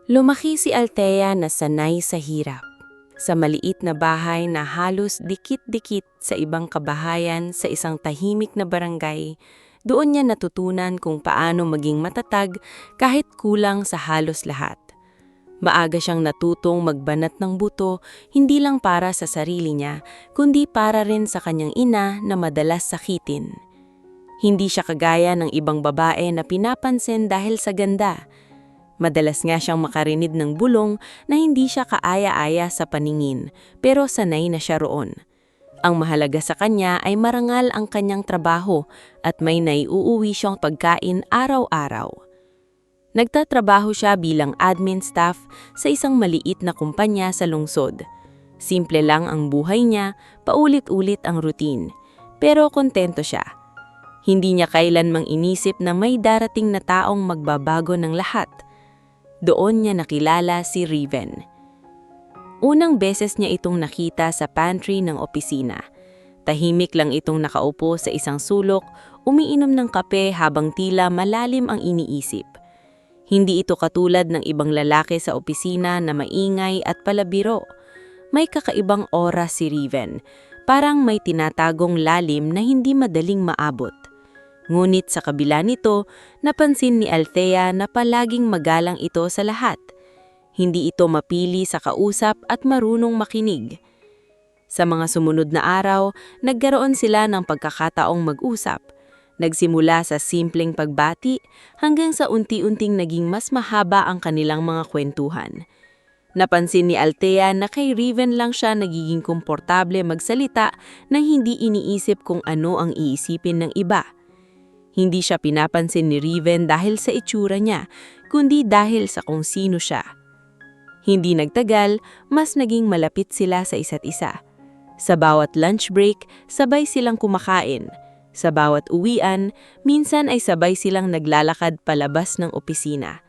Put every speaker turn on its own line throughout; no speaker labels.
Lumaki si Althea na sanay sa hirap. Sa maliit na bahay na halos dikit-dikit sa ibang kabahayan sa isang tahimik na barangay, doon niya natutunan kung paano maging matatag kahit kulang sa halos lahat. Maaga siyang natutong magbanat ng buto, hindi lang para sa sarili niya, kundi para rin sa kanyang ina na madalas sakitin. Hindi siya kagaya ng ibang babae na pinapansin dahil sa ganda. Madalas nga siyang makarinig ng bulong na hindi siya kaaya-aya sa paningin, pero sanay na siya roon. Ang mahalaga sa kanya ay marangal ang kanyang trabaho at may naiuuwi siyang pagkain araw-araw. Nagtatrabaho siya bilang admin staff sa isang maliit na kumpanya sa lungsod. Simple lang ang buhay niya, paulit-ulit ang routine, pero kontento siya. Hindi niya kailanmang inisip na may darating na taong magbabago ng lahat. Doon niya nakilala si Riven. Unang beses niya itong nakita sa pantry ng opisina. Tahimik lang itong nakaupo sa isang sulok, umiinom ng kape habang tila malalim ang iniisip. Hindi ito katulad ng ibang lalaki sa opisina na maingay at palabiro. May kakaibang aura si Riven, parang may tinatagong lalim na hindi madaling maabot. Ngunit sa kabila nito, napansin ni Althea na palaging magalang ito sa lahat. Hindi ito mapili sa kausap at marunong makinig. Sa mga sumunod na araw, nagkaroon sila ng pagkakataong mag-usap. Nagsimula sa simpleng pagbati hanggang sa unti-unting naging mas mahaba ang kanilang mga kwentuhan. Napansin ni Althea na kay Riven lang siya nagiging komportable magsalita nang hindi iniisip kung ano ang iisipin ng iba. Hindi siya pinapansin ni Riven dahil sa itsura niya, kundi dahil sa kung sino siya. Hindi nagtagal, mas naging malapit sila sa isa't isa. Sa bawat lunch break, sabay silang kumakain. Sa bawat uwian, minsan ay sabay silang naglalakad palabas ng opisina.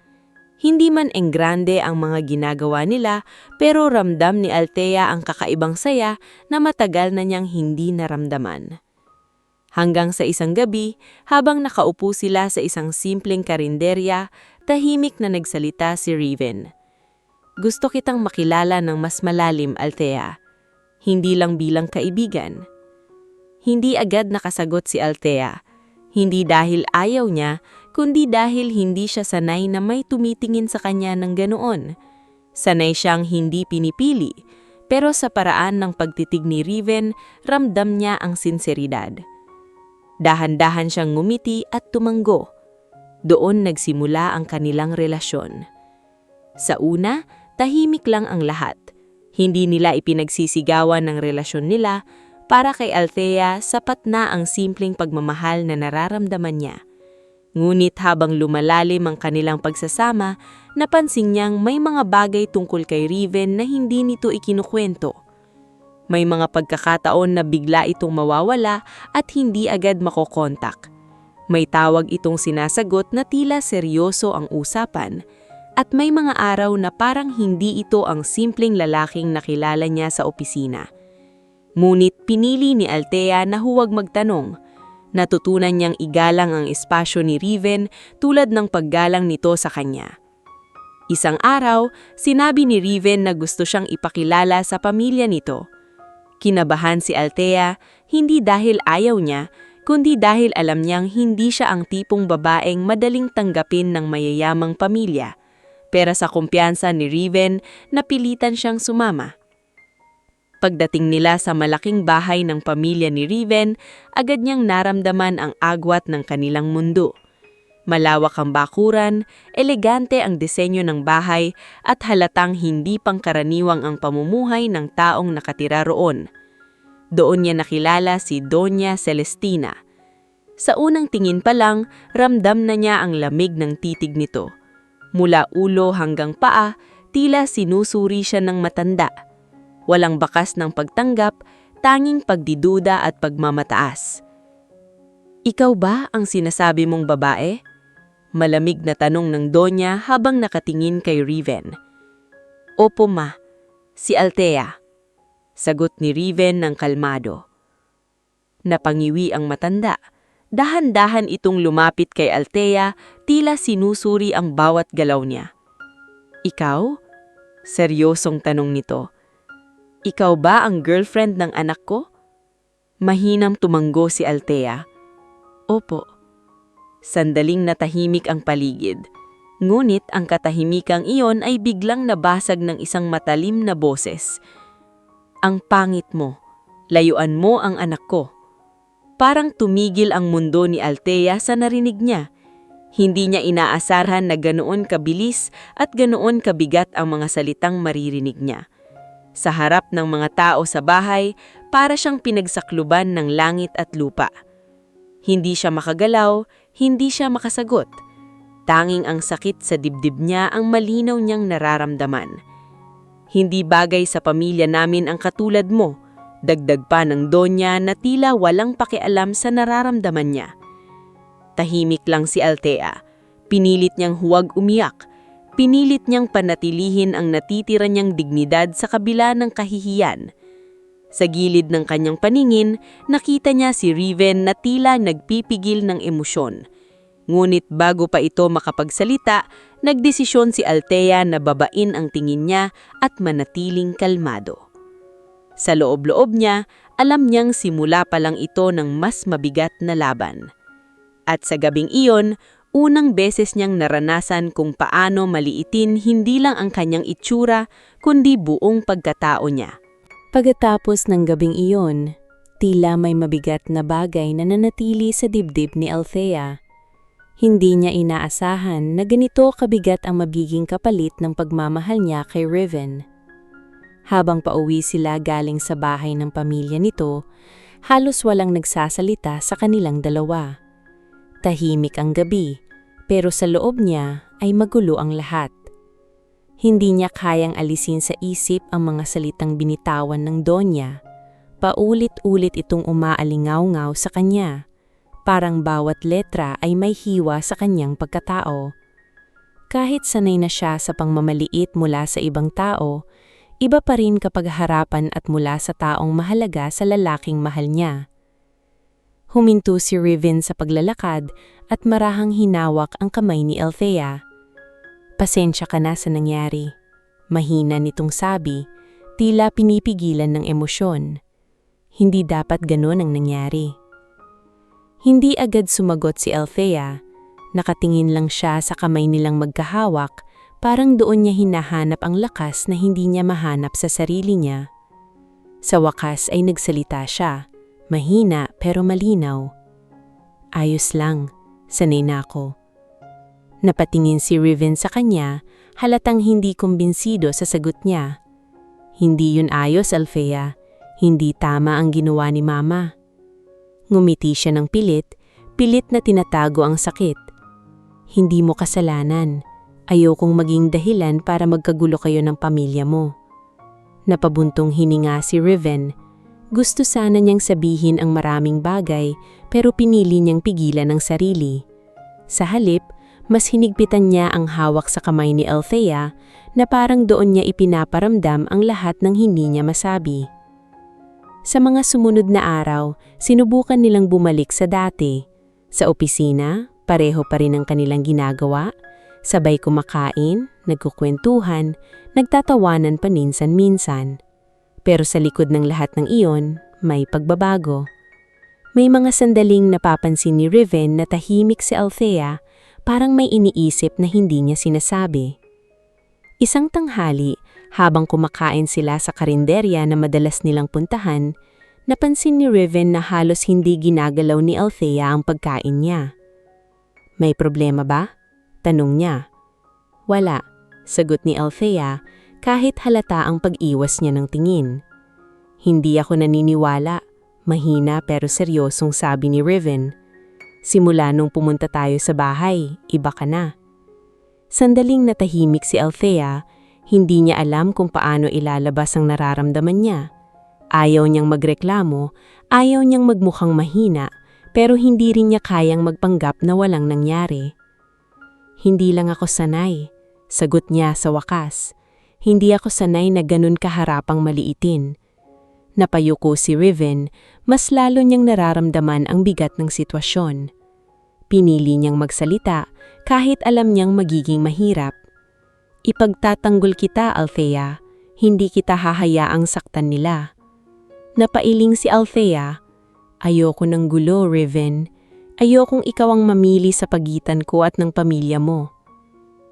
Hindi man enggrande ang mga ginagawa nila, pero ramdam ni Althea ang kakaibang saya na matagal na niyang hindi naramdaman. Hanggang sa isang gabi, habang nakaupo sila sa isang simpleng karinderya, tahimik na nagsalita si Riven. "Gusto kitang makilala ng mas malalim, Althea. Hindi lang bilang kaibigan." Hindi agad nakasagot si Althea. Hindi dahil ayaw niya, kundi dahil hindi siya sanay na may tumitingin sa kanya ng ganoon. Sanay siyang hindi pinipili, pero sa paraan ng pagtitig ni Riven, ramdam niya ang sinseridad. Dahan-dahan siyang ngumiti at tumango. Doon nagsimula ang kanilang relasyon. Sa una, tahimik lang ang lahat. Hindi nila ipinagsisigawan ng relasyon nila. Para kay Althea, sapat na ang simpleng pagmamahal na nararamdaman niya. Ngunit habang lumalalim ang kanilang pagsasama, napansin niyang may mga bagay tungkol kay Riven na hindi nito ikinukwento. May mga pagkakataon na bigla itong mawawala at hindi agad makokontak. May tawag itong sinasagot na tila seryoso ang usapan. At may mga araw na parang hindi ito ang simpleng lalaking nakilala niya sa opisina. Ngunit pinili ni Althea na huwag magtanong. Natutunan niyang igalang ang espasyo ni Riven tulad ng paggalang nito sa kanya. Isang araw, sinabi ni Riven na gusto siyang ipakilala sa pamilya nito. Kinabahan si Althea, hindi dahil ayaw niya, kundi dahil alam niyang hindi siya ang tipong babaeng madaling tanggapin ng mayayamang pamilya. Pero sa kumpiyansa ni Riven, napilitan siyang sumama. Pagdating nila sa malaking bahay ng pamilya ni Riven, agad niyang naramdaman ang agwat ng kanilang mundo. Malawak ang bakuran, elegante ang disenyo ng bahay at halatang hindi pangkaraniwang ang pamumuhay ng taong nakatira roon. Doon niya nakilala si Doña Celestina. Sa unang tingin pa lang, ramdam na niya ang lamig ng titig nito. Mula ulo hanggang paa, tila sinusuri siya ng matanda. Walang bakas ng pagtanggap, tanging pagdiduda at pagmamataas. "Ikaw ba ang sinasabi mong babae?" Malamig na tanong ng Donya habang nakatingin kay Riven. "Opo ma, si Althea," sagot ni Riven ng kalmado. Napangiwi ang matanda. Dahan-dahan itong lumapit kay Althea, tila sinusuri ang bawat galaw niya. Ikaw? Seryosong tanong nito. Ikaw ba ang girlfriend ng anak ko? Mahinang tumanggo si Althea. Opo. Sandaling natahimik ang paligid. Ngunit ang katahimikang iyon ay biglang nabasag ng isang matalim na boses. Ang pangit mo. Layuan mo ang anak ko. Parang tumigil ang mundo ni Althea sa narinig niya. Hindi niya inaasahan na ganoon kabilis at ganoon kabigat ang mga salitang maririnig niya. Sa harap ng mga tao sa bahay, para siyang pinagsakluban ng langit at lupa. Hindi siya makagalaw, hindi siya makasagot. Tanging ang sakit sa dibdib niya ang malinaw niyang nararamdaman. Hindi bagay sa pamilya namin ang katulad mo, dagdag pa ng Donya na tila walang pakialam sa nararamdaman niya. Tahimik lang si Althea. Pinilit niyang huwag umiyak. Pinilit niyang panatilihin ang natitira niyang dignidad sa kabila ng kahihiyan. Sa gilid ng kanyang paningin, nakita niya si Riven na tila nagpipigil ng emosyon. Ngunit bago pa ito makapagsalita, nagdesisyon si Althea na babain ang tingin niya at manatiling kalmado. Sa loob-loob niya, alam niyang simula pa lang ito ng mas mabigat na laban. At sa gabing iyon, unang beses niyang naranasan kung paano maliitin hindi lang ang kanyang itsura, kundi buong pagkatao niya. Pagkatapos ng gabing iyon, tila may mabigat na bagay na nanatili sa dibdib ni Althea. Hindi niya inaasahan na ganito kabigat ang magiging kapalit ng pagmamahal niya kay Riven. Habang pauwi sila galing sa bahay ng pamilya nito, halos walang nagsasalita sa kanilang dalawa. Tahimik ang gabi, pero sa loob niya ay magulo ang lahat. Hindi niya kayang alisin sa isip ang mga salitang binitawan ng Donya. Paulit-ulit itong umaalingaw-ngaw sa kanya. Parang bawat letra ay may hiwa sa kanyang pagkatao. Kahit sanay na siya sa pangmamaliit mula sa ibang tao, iba pa rin kapag harapan at mula sa taong mahalaga sa lalaking mahal niya. Huminto si Riven sa paglalakad at marahang hinawak ang kamay ni Althea. Pasensya ka na sa nangyari. Mahina nitong sabi, tila pinipigilan ng emosyon. Hindi dapat ganon ang nangyari. Hindi agad sumagot si Althea. Nakatingin lang siya sa kamay nilang magkahawak, parang doon niya hinahanap ang lakas na hindi niya mahanap sa sarili niya. Sa wakas ay nagsalita siya. Mahina pero malinaw. Ayos lang, sanay na ako. Napatingin si Riven sa kanya, halatang hindi kumbinsido sa sagot niya. Hindi yun ayos, Althea. Hindi tama ang ginawa ni Mama. Ngumiti siya ng pilit na tinatago ang sakit. Hindi mo kasalanan. Ayokong maging dahilan para magkagulo kayo ng pamilya mo. Napabuntong hininga si Riven. Gusto sana niyang sabihin ang maraming bagay pero pinili niyang pigilan ang sarili. Sa halip, mas hinigpitan niya ang hawak sa kamay ni Althea na parang doon niya ipinaparamdam ang lahat ng hindi niya masabi. Sa mga sumunod na araw, sinubukan nilang bumalik sa dati. Sa opisina, pareho pa rin ang kanilang ginagawa. Sabay kumakain, nagkukwentuhan, nagtatawanan paminsan-minsan. Pero sa likod ng lahat ng iyon, may pagbabago. May mga sandaling napapansin ni Riven na tahimik si Althea, parang may iniisip na hindi niya sinasabi. Isang tanghali, habang kumakain sila sa karinderya na madalas nilang puntahan, napansin ni Riven na halos hindi ginagalaw ni Althea ang pagkain niya. May problema ba? Tanong niya. Wala, sagot ni Althea, kahit halata ang pag-iwas niya ng tingin. Hindi ako naniniwala, mahina pero seryosong sabi ni Riven. Simula nung pumunta tayo sa bahay, iba ka na. Sandaling natahimik si Althea, hindi niya alam kung paano ilalabas ang nararamdaman niya. Ayaw niyang magreklamo, ayaw niyang magmukhang mahina, pero hindi rin niya kayang magpanggap na walang nangyari. Hindi lang ako sanay, sagot niya sa wakas. Hindi ako sanay na ganun kaharapang maliitin. Napayuko si Riven, mas lalo niyang nararamdaman ang bigat ng sitwasyon. Pinili niyang magsalita kahit alam niyang magiging mahirap. Ipagtatanggol kita, Althea. Hindi kita hahayaang saktan nila. Napailing si Althea. Ayoko ng gulo, Riven. Ayokong ikaw ang mamili sa pagitan ko at ng pamilya mo.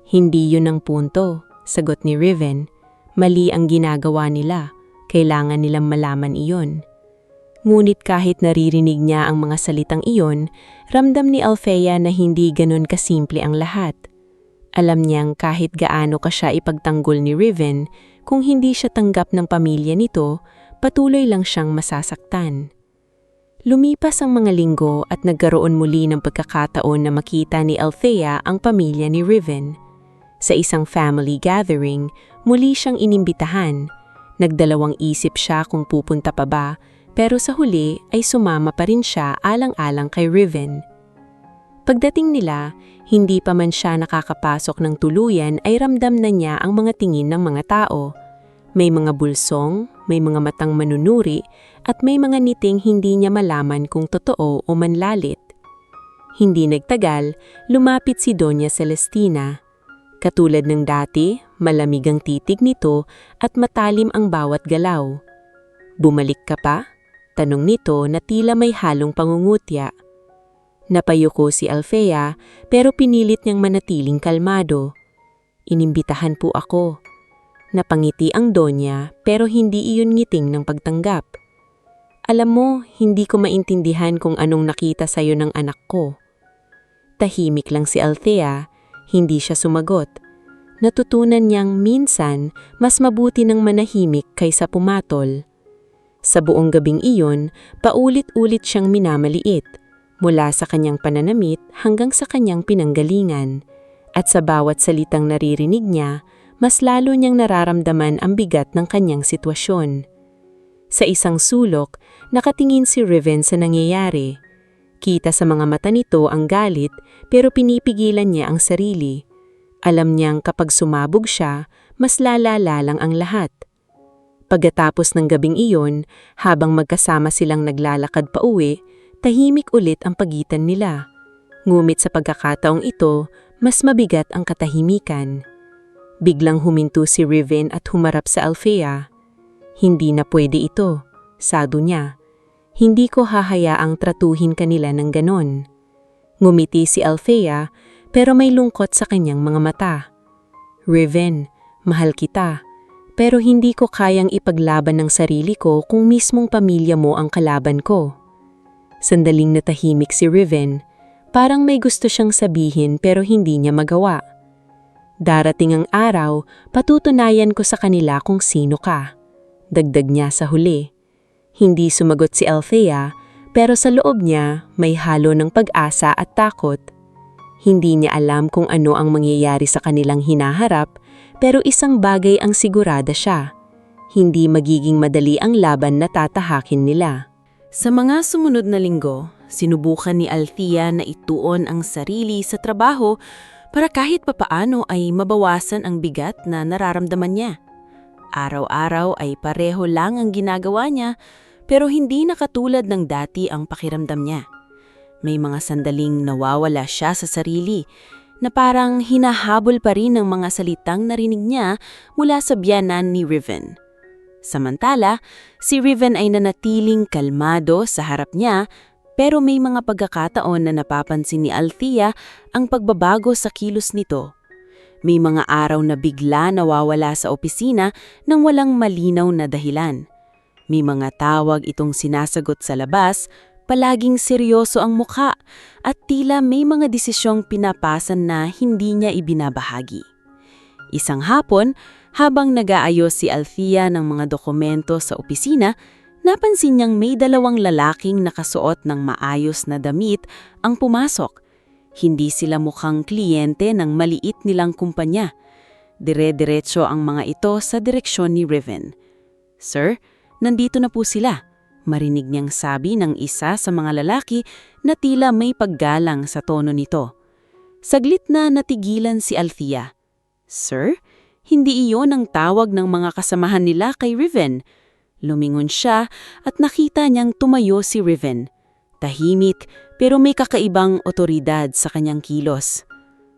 Hindi yun ang punto, sagot ni Riven. Mali ang ginagawa nila. Kailangan nilang malaman iyon. Ngunit kahit naririnig niya ang mga salitang iyon, ramdam ni Althea na hindi ganun kasimple ang lahat. Alam niyang kahit gaano ka siya ipagtanggol ni Riven, kung hindi siya tanggap ng pamilya nito, patuloy lang siyang masasaktan. Lumipas ang mga linggo at nagkaroon muli ng pagkakataon na makita ni Althea ang pamilya ni Riven. Sa isang family gathering, muli siyang inimbitahan. Nagdalawang isip siya kung pupunta pa ba, pero sa huli ay sumama pa rin siya alang-alang kay Riven. Pagdating nila, hindi pa man siya nakakapasok ng tuluyan ay ramdam na niya ang mga tingin ng mga tao. May mga bulsong, may mga matang manunuri, at may mga niting hindi niya malaman kung totoo o manlalit. Hindi nagtagal, lumapit si Doña Celestina. Katulad ng dati, malamig ang titig nito at matalim ang bawat galaw. "Bumalik ka pa?" tanong nito na tila may halong pangungutya. Napayuko si Althea pero pinilit niyang manatiling kalmado. "Inimbitahan po ako." Napangiti ang Donya pero hindi iyon ngiting ng pagtanggap. "Alam mo, hindi ko maintindihan kung anong nakita sa'yo ng anak ko." Tahimik lang si Althea, hindi siya sumagot. Natutunan niyang minsan mas mabuti ng manahimik kaysa pumatol. Sa buong gabing iyon, paulit-ulit siyang minamaliit. Mula sa kanyang pananamit hanggang sa kanyang pinanggalingan. At sa bawat salitang naririnig niya, mas lalo niyang nararamdaman ang bigat ng kanyang sitwasyon. Sa isang sulok, nakatingin si Riven sa nangyayari. Kita sa mga mata nito ang galit pero pinipigilan niya ang sarili. Alam niyang kapag sumabog siya, mas lalala lang ang lahat. Pagkatapos ng gabing iyon, habang magkasama silang naglalakad pa uwi, tahimik ulit ang pagitan nila. Ngumit sa pagkakataong ito, mas mabigat ang katahimikan. Biglang huminto si Riven at humarap sa Althea. "Hindi na pwede ito," sado niya. "Hindi ko hahayaang tratuhin kanila ng ganon." Ngumiti si Althea pero may lungkot sa kanyang mga mata. "Riven, mahal kita, pero hindi ko kayang ipaglaban ng sarili ko kung mismong pamilya mo ang kalaban ko." Sandaling natahimik si Riven, parang may gusto siyang sabihin pero hindi niya magawa. "Darating ang araw, patutunayan ko sa kanila kung sino ka," dagdag niya sa huli. Hindi sumagot si Althea, pero sa loob niya may halo ng pag-asa at takot. Hindi niya alam kung ano ang mangyayari sa kanilang hinaharap, pero isang bagay ang sigurada siya. Hindi magiging madali ang laban na tatahakin nila. Sa mga sumunod na linggo, sinubukan ni Althea na ituon ang sarili sa trabaho para kahit papaano ay mabawasan ang bigat na nararamdaman niya. Araw-araw ay pareho lang ang ginagawa niya pero hindi na katulad ng dati ang pakiramdam niya. May mga sandaling nawawala siya sa sarili na parang hinahabol pa rin ng mga salitang narinig niya mula sa biyanan ni Riven. Samantala, si Riven ay nanatiling kalmado sa harap niya pero may mga pagkakataon na napapansin ni Althea ang pagbabago sa kilos nito. May mga araw na bigla nawawala sa opisina nang walang malinaw na dahilan. May mga tawag itong sinasagot sa labas, palaging seryoso ang mukha at tila may mga desisyong pinapasan na hindi niya ibinabahagi. Isang hapon, habang nag-aayos si Althea ng mga dokumento sa opisina, napansin niyang may dalawang lalaking nakasuot ng maayos na damit ang pumasok. Hindi sila mukhang kliyente ng maliit nilang kumpanya. Dire-diretso ang mga ito sa direksyon ni Riven. "Sir, nandito na po sila," marinig niyang sabi ng isa sa mga lalaki na tila may paggalang sa tono nito. Saglit na natigilan si Althea. "Sir? Hindi iyon ang tawag ng mga kasamahan nila kay Riven." Lumingon siya at nakita niyang tumayo si Riven. Tahimik pero may kakaibang otoridad sa kanyang kilos.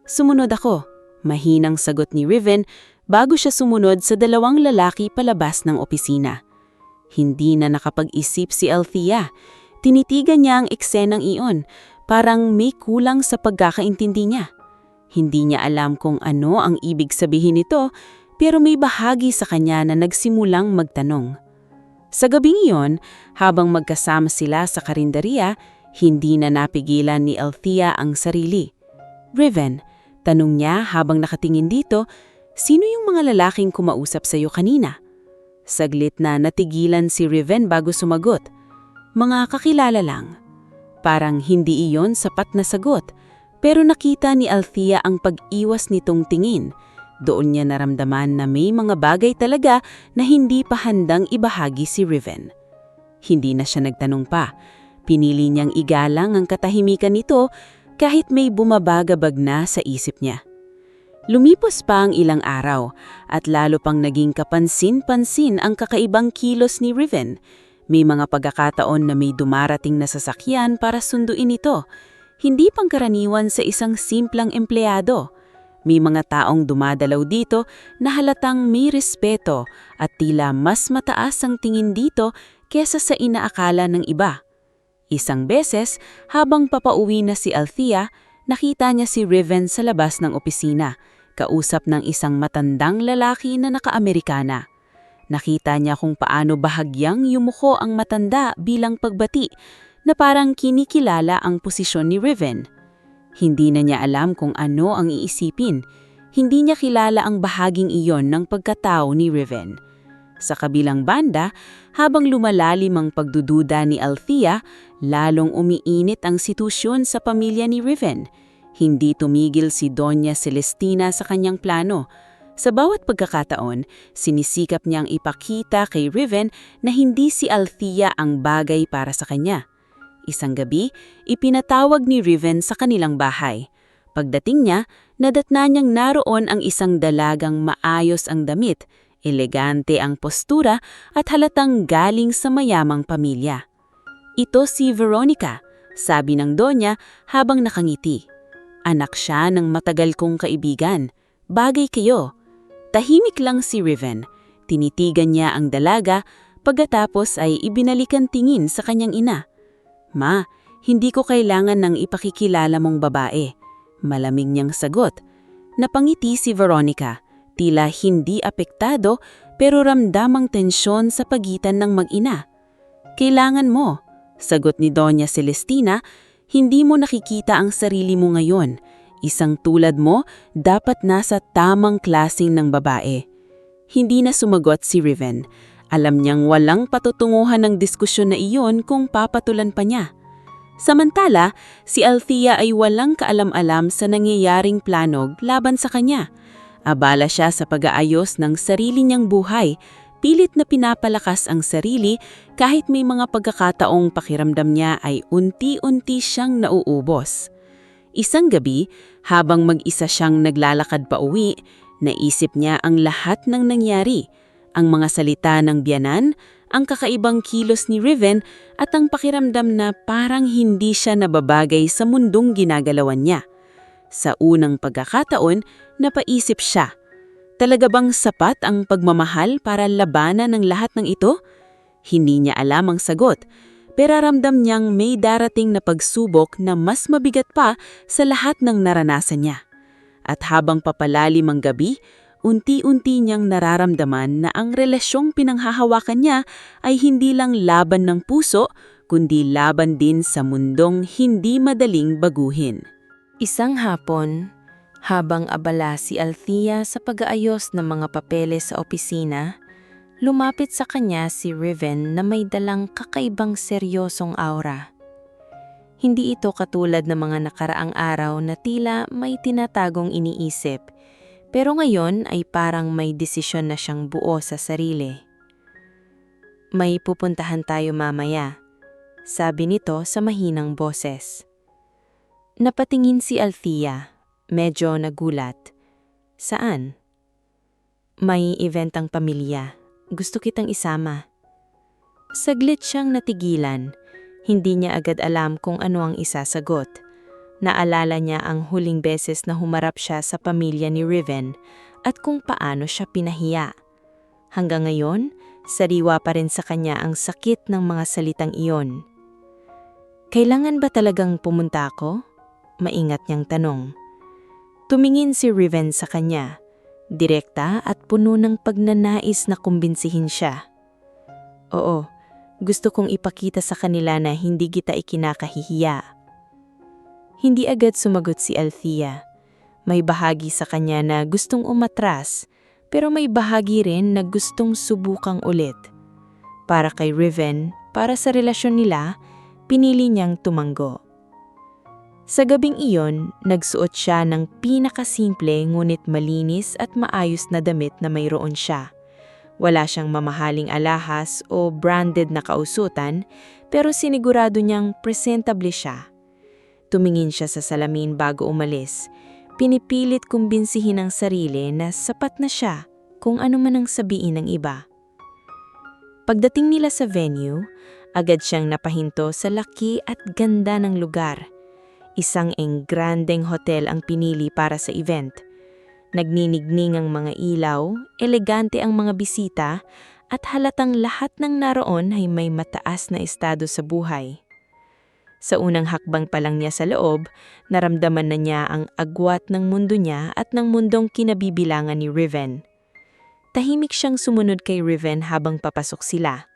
"Sumunod ako," Mahinang sagot ni Riven bago siya sumunod sa dalawang lalaki palabas ng opisina. Hindi na nakapag-isip si Althea. Tinitigan niya ang eksenang iyon, parang may kulang sa pagkakaintindi niya. Hindi niya alam kung ano ang ibig sabihin nito, pero may bahagi sa kanya na nagsimulang magtanong. Sa gabing iyon, habang magkasama sila sa karinderya, hindi na napigilan ni Althea ang sarili. "Riven," tanong niya habang nakatingin dito, "sino yung mga lalaking kumausap sa iyo kanina?" Saglit na natigilan si Riven bago sumagot. "Mga kakilala lang." Parang hindi iyon sapat na sagot, pero nakita ni Althea ang pag-iwas nitong tingin. Doon niya naramdaman na may mga bagay talaga na hindi pa handang ibahagi si Riven. Hindi na siya nagtanong pa. Pinili niyang igalang ang katahimikan nito kahit may bumabagabag na sa isip niya. Lumipos pa ang ilang araw at lalo pang naging kapansin-pansin ang kakaibang kilos ni Riven. May mga pagkakataon na may dumarating na sasakyan para sunduin ito. Hindi pangkaraniwan sa isang simplang empleyado. May mga taong dumadalaw dito na halatang may respeto at tila mas mataas ang tingin dito kesa sa inaakala ng iba. Isang beses, habang papauwi na si Althea, nakita niya si Riven sa labas ng opisina, kausap ng isang matandang lalaki na naka-Amerikana. Nakita niya kung paano bahagyang yumuko ang matanda bilang pagbati, na parang kinikilala ang posisyon ni Riven. Hindi na niya alam kung ano ang iisipin. Hindi niya kilala ang bahaging iyon ng pagkatao ni Riven. Sa kabilang banda, habang lumalalim ang pagdududa ni Althea, lalong umiinit ang sitwasyon sa pamilya ni Riven. Hindi tumigil si Doña Celestina sa kanyang plano. Sa bawat pagkakataon, sinisikap niyang ipakita kay Riven na hindi si Althea ang bagay para sa kanya. Isang gabi, ipinatawag ni Riven sa kanilang bahay. Pagdating niya, nadatna niyang naroon ang isang dalagang maayos ang damit, elegante ang postura at halatang galing sa mayamang pamilya. "Ito si Veronica," sabi ng donya habang nakangiti. "Anak siya ng matagal kong kaibigan. Bagay kayo." Tahimik lang si Riven. Tinitigan niya ang dalaga, pagkatapos ay ibinalikan tingin sa kanyang ina. "Ma, hindi ko kailangan ng ipakikilala mong babae." Malamig niyang sagot. Napangiti si Veronica, tila hindi apektado pero ramdamang tensyon sa pagitan ng mag-ina. "Kailangan mo," sagot ni Doña Celestina, "hindi mo nakikita ang sarili mo ngayon. Isang tulad mo, dapat nasa tamang klaseng ng babae." Hindi na sumagot si Riven. Alam niyang walang patutunguhan ng diskusyon na iyon kung papatulan pa niya. Samantala, si Althea ay walang kaalam-alam sa nangyayaring planog laban sa kanya. Abala siya sa pag-aayos ng sarili niyang buhay, pilit na pinapalakas ang sarili kahit may mga pagkakataong pakiramdam niya ay unti-unti siyang nauubos. Isang gabi, habang mag-isa siyang naglalakad pa uwi, naisip niya ang lahat ng nangyari. Ang mga salita ng biyanan, ang kakaibang kilos ni Riven at ang pakiramdam na parang hindi siya nababagay sa mundong ginagalawan niya. Sa unang pagkakataon, napaisip siya, talaga bang sapat ang pagmamahal para labanan ng lahat ng ito? Hindi niya alam ang sagot, pero ramdam niyang may darating na pagsubok na mas mabigat pa sa lahat ng naranasan niya. At habang papalalim ang gabi, unti-unti niyang nararamdaman na ang relasyong pinanghahawakan niya ay hindi lang laban ng puso, kundi laban din sa mundong hindi madaling baguhin. Isang hapon, habang abala si Althea sa pag-aayos ng mga papeles sa opisina, lumapit sa kanya si Riven na may dalang kakaibang seryosong aura. Hindi ito katulad ng mga nakaraang araw na tila may tinatagong iniisip, pero ngayon ay parang may desisyon na siyang buo sa sarili. "May pupuntahan tayo mamaya," sabi nito sa mahinang boses. Napatingin si Althea, medyo nagulat. "Saan?" "May event ang pamilya. Gusto kitang isama." Saglit siyang natigilan. Hindi niya agad alam kung ano ang isasagot. Naalala niya ang huling beses na humarap siya sa pamilya ni Riven at kung paano siya pinahiya. Hanggang ngayon, sariwa pa rin sa kanya ang sakit ng mga salitang iyon. Kailangan ba talagang pumunta ako? Maingat niyang tanong. Tumingin si Riven sa kanya, direkta at puno ng pagnanais na kumbinsihin siya. Oo, gusto kong ipakita sa kanila na hindi kita ikinakahihiya. Hindi agad sumagot si Althea. May bahagi sa kanya na gustong umatras, pero may bahagi rin na gustong subukang ulit. Para kay Riven, para sa relasyon nila, pinili niyang tumanggo. Sa gabing iyon, nagsuot siya ng pinakasimple ngunit malinis at maayos na damit na mayroon siya. Wala siyang mamahaling alahas o branded na kausutan, pero sinigurado niyang presentable siya. Tumingin siya sa salamin bago umalis. Pinipilit kumbinsihin ang sarili na sapat na siya kung ano man ang sabihin ng iba. Pagdating nila sa venue, agad siyang napahinto sa laki at ganda ng lugar. Isang engrandeng hotel ang pinili para sa event. Nagninigning ang mga ilaw, elegante ang mga bisita, at halatang lahat ng naroon ay may mataas na estado sa buhay. Sa unang hakbang pa lang niya sa loob, naramdaman na niya ang agwat ng mundo niya at ng mundong kinabibilangan ni Riven. Tahimik siyang sumunod kay Riven habang papasok sila.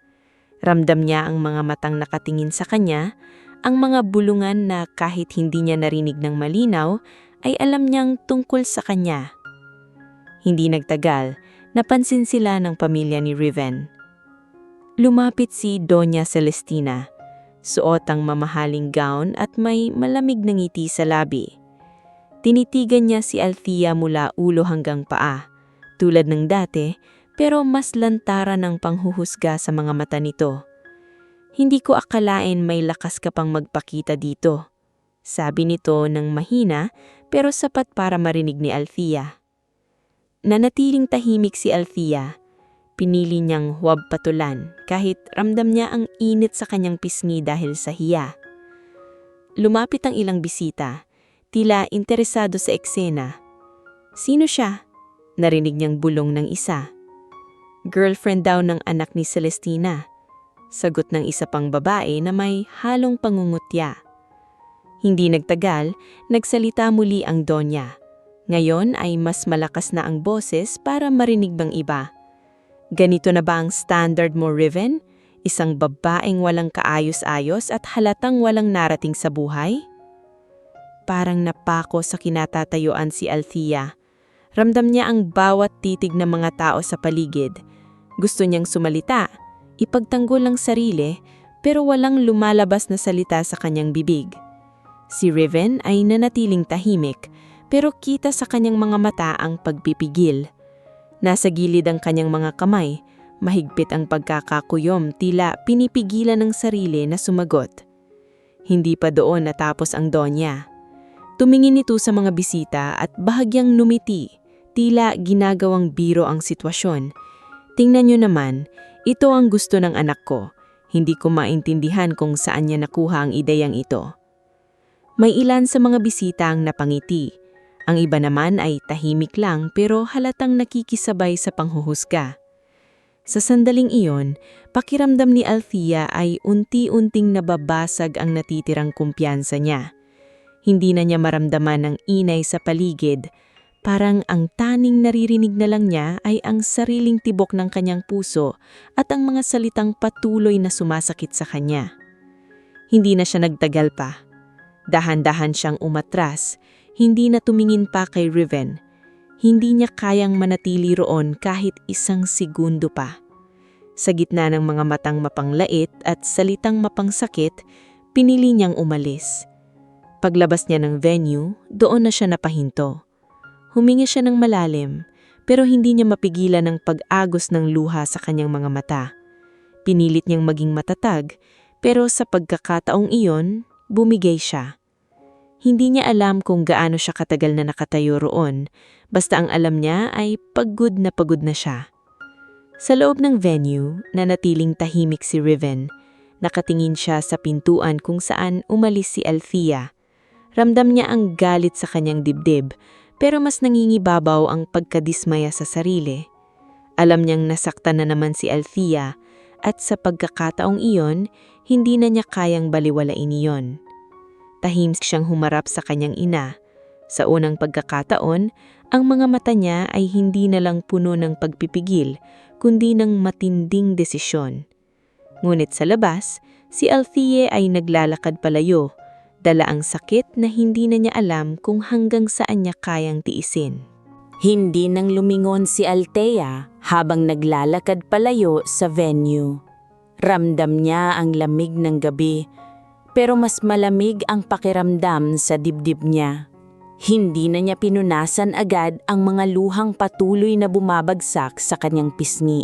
Ramdam niya ang mga matang nakatingin sa kanya, ang mga bulungan na kahit hindi niya narinig ng malinaw, ay alam niyang tungkol sa kanya. Hindi nagtagal, napansin sila ng pamilya ni Riven. Lumapit si Doña Celestina. Suot ang mamahaling gown at may malamig na ngiti sa labi. Tinitigan niya si Althea mula ulo hanggang paa, tulad ng dati, pero mas lantaran ang panghuhusga sa mga mata nito. Hindi ko akalain may lakas ka pang magpakita dito, sabi nito ng mahina pero sapat para marinig ni Althea. Nanatiling tahimik si Althea. Pinili niyang huwag patulan kahit ramdam niya ang init sa kanyang pisngi dahil sa hiya. Lumapit ang ilang bisita, tila interesado sa eksena. Sino siya? Narinig niyang bulong ng isa. Girlfriend daw ng anak ni Celestina. Sagot ng isa pang babae na may halong pangungutya. Hindi nagtagal, nagsalita muli ang Donya. Ngayon ay mas malakas na ang boses para marinig bang iba. Ganito na ba ang standard mo, Riven? Isang babaeng walang kaayos-ayos at halatang walang narating sa buhay? Parang napako sa kinatatayuan si Althea. Ramdam niya ang bawat titig ng mga tao sa paligid. Gusto niyang sumalita, ipagtanggol ang sarili, pero walang lumalabas na salita sa kanyang bibig. Si Riven ay nanatiling tahimik, pero kita sa kanyang mga mata ang pagpipigil. Nasa gilid ang kanyang mga kamay, mahigpit ang pagkakakuyom, tila pinipigilan ng sarili na sumagot. Hindi pa doon natapos ang Donya. Tumingin ito sa mga bisita at bahagyang numiti, tila ginagawang biro ang sitwasyon. Tingnan niyo naman, ito ang gusto ng anak ko. Hindi ko maintindihan kung saan niya nakuha ang ideyang ito. May ilan sa mga bisita ang napangiti. Ang iba naman ay tahimik lang pero halatang nakikisabay sa panghuhusga. Sa sandaling iyon, pakiramdam ni Althea ay unti-unting nababasag ang natitirang kumpiyansa niya. Hindi na niya maramdaman ang inay sa paligid. Parang ang taning naririnig na lang niya ay ang sariling tibok ng kanyang puso at ang mga salitang patuloy na sumasakit sa kanya. Hindi na siya nagtagal pa. Dahan-dahan siyang umatras. Hindi na tumingin pa kay Riven. Hindi niya kayang manatili roon kahit isang segundo pa. Sa gitna ng mga matang mapanglait at salitang mapangsakit, pinili niyang umalis. Paglabas niya ng venue, doon na siya napahinto. Humingi siya ng malalim, pero hindi niya mapigilan ang pag-agos ng luha sa kanyang mga mata. Pinilit niyang maging matatag, pero sa pagkakataong iyon, bumigay siya. Hindi niya alam kung gaano siya katagal na nakatayo roon, basta ang alam niya ay pagod na siya. Sa loob ng venue, nanatiling tahimik si Riven. Nakatingin siya sa pintuan kung saan umalis si Althea. Ramdam niya ang galit sa kanyang dibdib, pero mas nangingibabaw ang pagkadismaya sa sarili. Alam niyang nasaktan na naman si Althea at sa pagkakataong iyon, hindi na niya kayang baliwalain iyon. Tahimik siyang humarap sa kanyang ina. Sa unang pagkakataon, ang mga mata niya ay hindi na lang puno ng pagpipigil, kundi ng matinding desisyon. Ngunit sa labas, si Althea ay naglalakad palayo, dala ang sakit na hindi na niya alam kung hanggang saan niya kayang tiisin. Hindi nang lumingon si Althea habang naglalakad palayo sa venue. Ramdam niya ang lamig ng gabi, pero mas malamig ang pakiramdam sa dibdib niya. Hindi na niya pinunasan agad ang mga luhang patuloy na bumabagsak sa kanyang pisngi.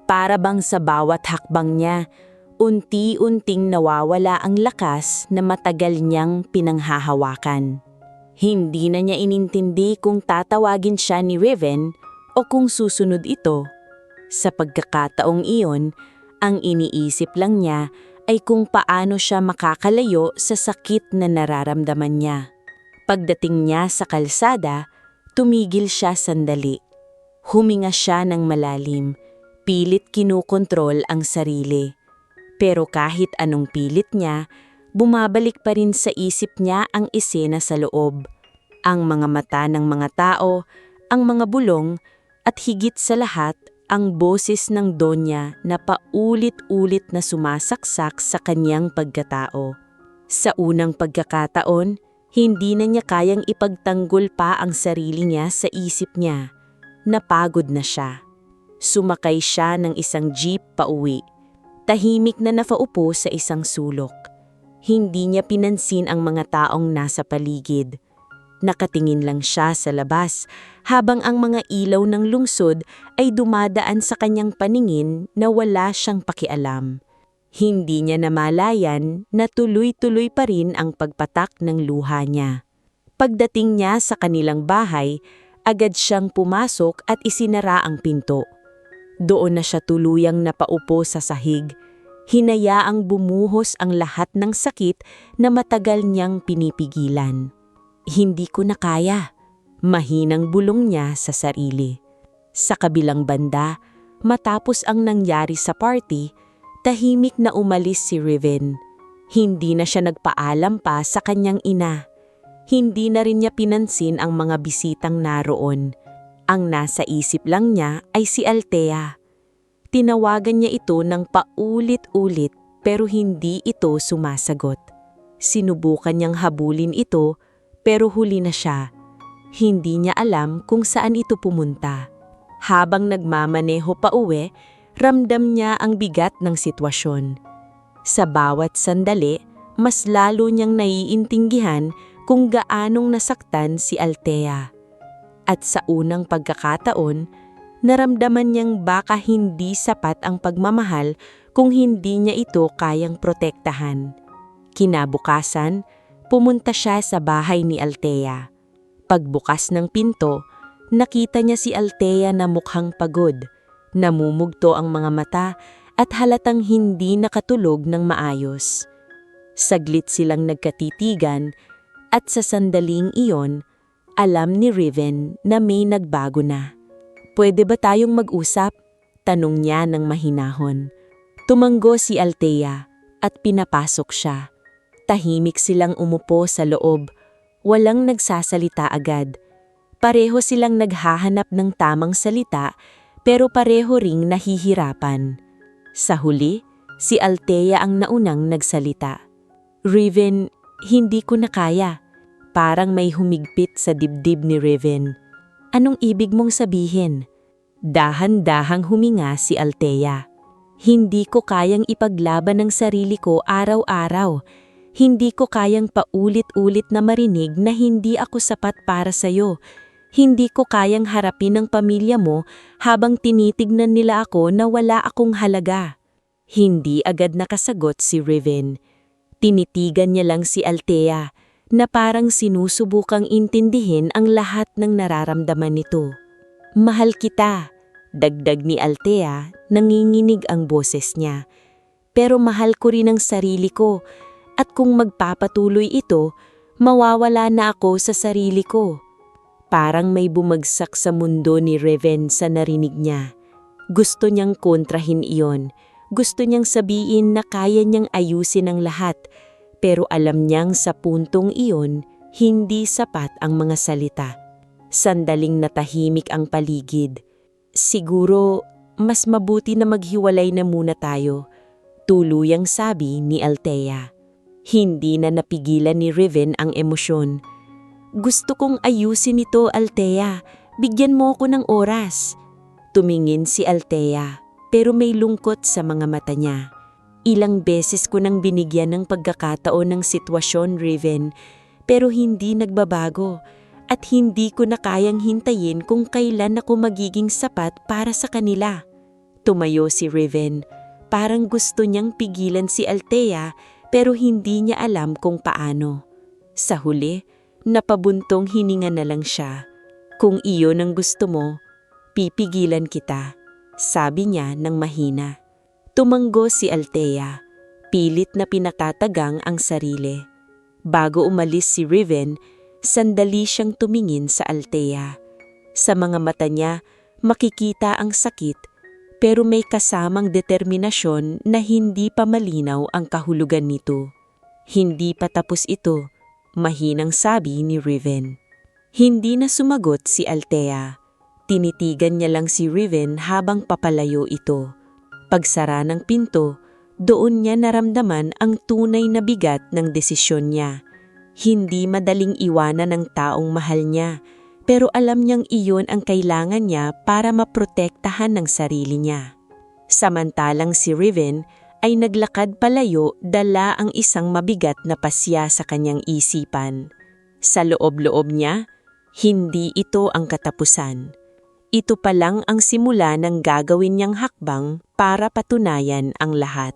Para bang sa bawat hakbang niya, unti-unting nawawala ang lakas na matagal niyang pinanghahawakan. Hindi na niya inintindi kung tatawagin siya ni Riven o kung susunod ito. Sa pagkakataong iyon, ang iniisip lang niya ay kung paano siya makakalayo sa sakit na nararamdaman niya. Pagdating niya sa kalsada, tumigil siya sandali. Huminga siya ng malalim, pilit kinukontrol ang sarili. Pero kahit anong pilit niya, bumabalik pa rin sa isip niya ang esena sa loob. Ang mga mata ng mga tao, ang mga bulong, at higit sa lahat, ang boses ng Donya na paulit-ulit na sumasaksak sa kanyang pagkatao. Sa unang pagkakataon, hindi na niya kayang ipagtanggol pa ang sarili niya sa isip niya. Napagod na siya. Sumakay siya ng isang jeep pauwi. Tahimik na napaupo sa isang sulok. Hindi niya pinansin ang mga taong nasa paligid. Nakatingin lang siya sa labas habang ang mga ilaw ng lungsod ay dumadaan sa kanyang paningin na wala siyang pakialam. Hindi niya namalayan na tuloy-tuloy pa rin ang pagpatak ng luha niya. Pagdating niya sa kanilang bahay, agad siyang pumasok at isinara ang pinto. Doon na siya tuluyang napaupo sa sahig. Hinayaang bumuhos ang lahat ng sakit na matagal niyang pinipigilan. Hindi ko na kaya, mahinang bulong niya sa sarili. Sa kabilang banda, matapos ang nangyari sa party, tahimik na umalis si Riven. Hindi na siya nagpaalam pa sa kanyang ina. Hindi na rin niya pinansin ang mga bisitang naroon. Ang nasa isip lang niya ay si Althea. Tinawagan niya ito ng paulit-ulit pero hindi ito sumasagot. Sinubukan niyang habulin ito pero huli na siya. Hindi niya alam kung saan ito pumunta. Habang nagmamaneho pa uwi, ramdam niya ang bigat ng sitwasyon. Sa bawat sandali, mas lalo niyang naiintindihan kung gaanong nasaktan si Althea. At sa unang pagkakataon, naramdaman niyang baka hindi sapat ang pagmamahal kung hindi niya ito kayang protektahan. Kinabukasan, pumunta siya sa bahay ni Althea. Pagbukas ng pinto, nakita niya si Althea na mukhang pagod. Namumugto ang mga mata at halatang hindi nakatulog ng maayos. Saglit silang nagkatitigan at sa sandaling iyon, alam ni Riven na may nagbago na. "Pwede ba tayong mag-usap?" tanong niya ng mahinahon. Tumanggo si Althea at pinapasok siya. Tahimik silang umupo sa loob, walang nagsasalita agad. Pareho silang naghahanap ng tamang salita pero pareho ring nahihirapan. Sa huli, si Althea ang naunang nagsalita. "Riven, hindi ko na kaya." Parang may humigpit sa dibdib ni Riven. "Anong ibig mong sabihin?" Dahan-dahang huminga si Althea. "Hindi ko kayang ipaglaban ng sarili ko araw-araw. Hindi ko kayang paulit-ulit na marinig na hindi ako sapat para sa'yo. Hindi ko kayang harapin ang pamilya mo habang tinitignan nila ako na wala akong halaga." Hindi agad nakasagot si Riven. Tinitigan niya lang si Althea na parang sinusubukang intindihin ang lahat ng nararamdaman nito. "Mahal kita," dagdag ni Althea, nanginginig ang boses niya. "Pero mahal ko rin ang sarili ko at kung magpapatuloy ito,
Mawawala na ako sa sarili ko. Parang may bumagsak sa mundo ni Riven sa narinig niya. Gusto niyang kontrahin iyon. Gusto niyang sabihin na kaya niyang ayusin ang lahat. Pero alam niyang sa puntong iyon, hindi sapat ang mga salita. Sandaling natahimik ang paligid. Siguro, mas mabuti na maghiwalay na muna tayo. Tuluyang sabi ni Althea. Hindi na napigilan ni Riven ang emosyon. Gusto kong ayusin ito, Althea. Bigyan mo ako ng oras. Tumingin si Althea, pero may lungkot sa mga mata niya. Ilang beses ko nang binigyan ng pagkakataon ng sitwasyon, Riven, pero hindi nagbabago. At hindi ko na kayang hintayin kung kailan ako magiging sapat para sa kanila. Tumayo si Riven. Parang gusto niyang pigilan si Althea, pero hindi niya alam kung paano. Sa huli, napabuntong hininga na lang siya. Kung iyon ang gusto mo, pipigilan kita, sabi niya ng mahina. Tumanggo si Althea, pilit na pinatatagang ang sarili. Bago umalis si Riven, sandali siyang tumingin sa Althea. Sa mga mata niya, makikita ang sakit, pero may kasamang determinasyon na hindi pa malinaw ang kahulugan nito. Hindi pa tapos ito, mahinang sabi ni Riven. Hindi na sumagot si Althea. Tinitigan niya lang si Riven habang papalayo ito. Pagsara ng pinto, doon niya naramdaman ang tunay na bigat ng desisyon niya. Hindi madaling iwanan ng taong mahal niya, pero alam niyang iyon ang kailangan niya para maprotektahan ng sarili niya. Samantalang si Riven ay naglakad palayo, dala ang isang mabigat na pasya sa kanyang isipan. Sa loob-loob niya, hindi ito ang katapusan. Ito pa lang ang simula ng gagawin niyang hakbang para patunayan ang lahat.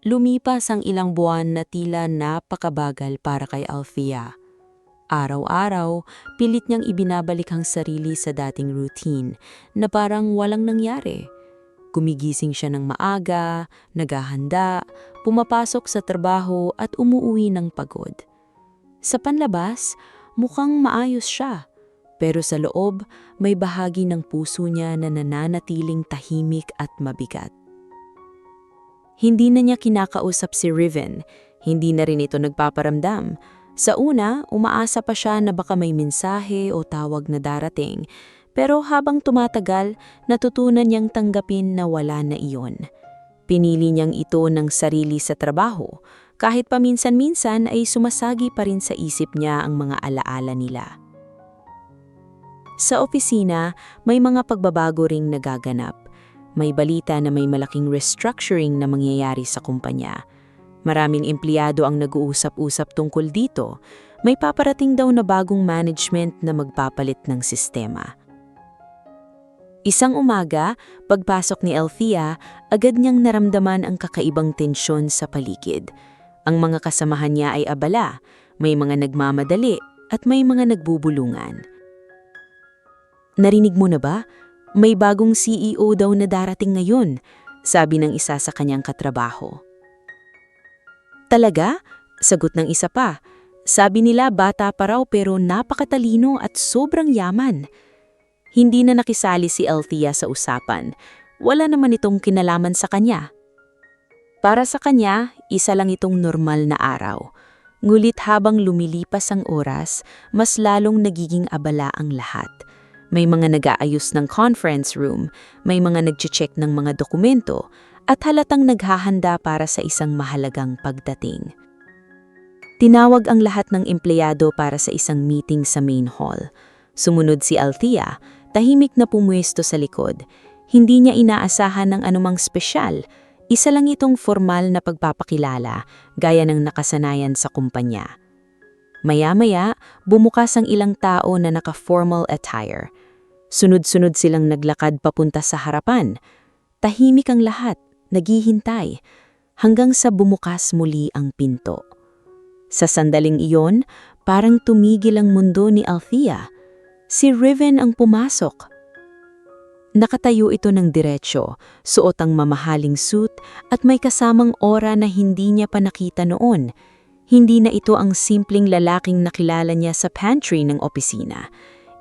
Lumipas ang ilang buwan na tila napakabagal para kay Althea. Araw-araw, pilit niyang ibinabalik ang sarili sa dating routine na parang walang nangyari. Gumigising siya ng maaga, naghahanda, pumapasok sa trabaho at umuuwi ng pagod. Sa panlabas, mukhang maayos siya, pero sa loob may bahagi ng puso niya na nananatiling tahimik at mabigat. Hindi na niya kinakausap si Riven, hindi na rin ito nagpaparamdam. Sa una, umaasa pa siya na baka may mensahe o tawag na darating, pero habang tumatagal, natutunan niyang tanggapin na wala na iyon. Pinili niyang ito ng sarili sa trabaho, kahit paminsan-minsan ay sumasagi pa rin sa isip niya ang mga alaala nila. Sa opisina, may mga pagbabago ring nagaganap. May balita na may malaking restructuring na mangyayari sa kumpanya. Maraming empleyado ang nag-uusap-usap tungkol dito. May paparating daw na bagong management na magpapalit ng sistema. Isang umaga, pagpasok ni Althea, agad niyang naramdaman ang kakaibang tensyon sa paligid. Ang mga kasamahan niya ay abala, may mga nagmamadali at may mga nagbubulungan. Narinig mo na ba? May bagong CEO daw na darating ngayon, sabi ng isa sa kanyang katrabaho. Talaga? Sagot ng isa pa. Sabi nila bata pa raw pero napakatalino at sobrang yaman. Hindi na nakisali si Althea sa usapan. Wala naman itong kinalaman sa kanya. Para sa kanya, isa lang itong normal na araw. Ngulit habang lumilipas ang oras, mas lalong nagiging abala ang lahat. May mga nag-aayos ng conference room, may mga nag-check ng mga dokumento, at halatang naghahanda para sa isang mahalagang pagdating. Tinawag ang lahat ng empleyado para sa isang meeting sa main hall. Sumunod si Althea, tahimik na pumuesto sa likod. Hindi niya inaasahan ng anumang espesyal. Isa lang itong formal na pagpapakilala, gaya ng nakasanayan sa kumpanya. Maya-maya, bumukas ang ilang tao na naka-formal attire. Sunod-sunod silang naglakad papunta sa harapan. Tahimik ang lahat. Naghihintay, hanggang sa bumukas muli ang pinto. Sa sandaling iyon, parang tumigil ang mundo ni Althea. Si Riven ang pumasok. Nakatayo ito ng diretsyo, suot ang mamahaling suit at may kasamang aura na hindi niya pa nakita noon.
Hindi na ito ang simpleng lalaking nakilala niya sa pantry ng opisina.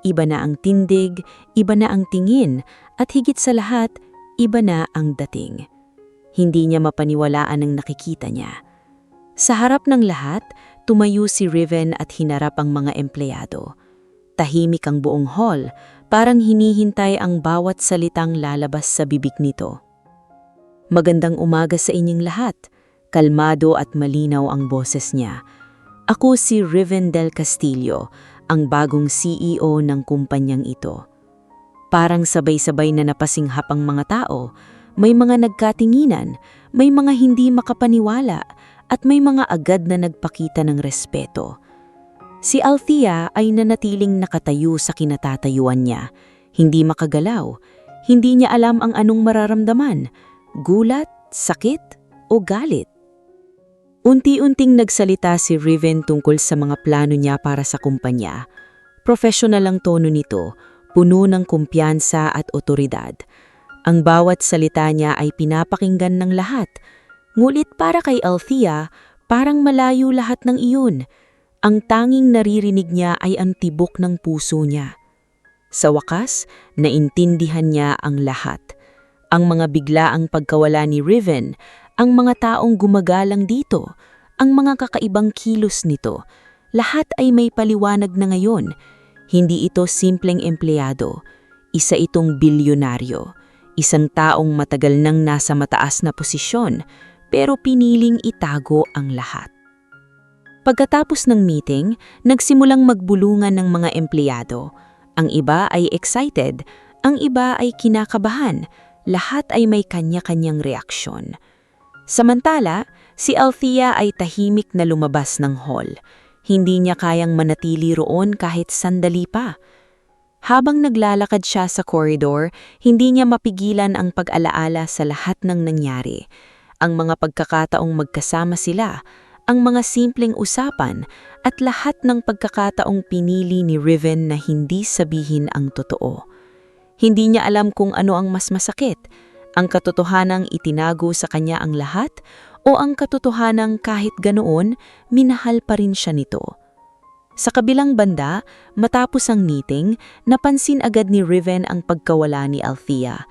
Iba na ang tindig, iba na ang tingin, at higit sa lahat, iba na ang dating. Hindi niya mapaniwalaan ang nakikita niya. Sa harap ng lahat, tumayo si Riven at hinarap ang mga empleyado. Tahimik ang buong hall, parang hinihintay ang bawat salitang lalabas sa bibig nito. "Magandang umaga sa inyong lahat." Kalmado at malinaw ang boses niya. "Ako si Riven del Castillo, ang bagong CEO ng kumpanyang ito." Parang sabay-sabay na napasinghap ang mga tao. May mga nagkatinginan, may mga hindi makapaniwala, at may mga agad na nagpakita ng respeto. Si Althea ay nanatiling nakatayo sa kinatatayuan niya. Hindi makagalaw. Hindi niya alam ang anong mararamdaman. Gulat, sakit, o galit. Unti-unting nagsalita si Riven tungkol sa mga plano niya para sa kumpanya. Profesional ang tono nito, puno ng kumpiyansa at otoridad. Ang bawat salita niya ay pinapakinggan ng lahat. Ngulit para kay Althea, parang malayo lahat ng iyon. Ang tanging naririnig niya ay ang tibok ng puso niya. Sa wakas, naintindihan niya ang lahat. Ang mga biglaang pagkawala ni Riven, ang mga taong gumagalang dito, ang mga kakaibang kilos nito, lahat ay may paliwanag na ngayon. Hindi ito simpleng empleyado, isa itong bilyonaryo, isang taong matagal nang nasa mataas na posisyon, pero piniling itago ang lahat. Pagkatapos ng meeting, nagsimulang magbulungan ng mga empleyado. Ang iba ay excited, ang iba ay kinakabahan, lahat ay may kanya-kanyang reaksyon. Samantala, si Althea ay tahimik na lumabas ng hall. Hindi niya kayang manatili roon kahit sandali pa. Habang naglalakad siya sa koridor, hindi niya mapigilan ang pag-alaala sa lahat ng nangyari. Ang mga pagkakataong magkasama sila, ang mga simpleng usapan, at lahat ng pagkakataong pinili ni Riven na hindi sabihin ang totoo. Hindi niya alam kung ano ang mas masakit, ang katotohanang itinago sa kanya ang lahat o ang katotohanang kahit ganoon, minahal pa rin siya nito. Sa kabilang banda, matapos ang meeting, napansin agad ni Riven ang pagkawala ni Althea.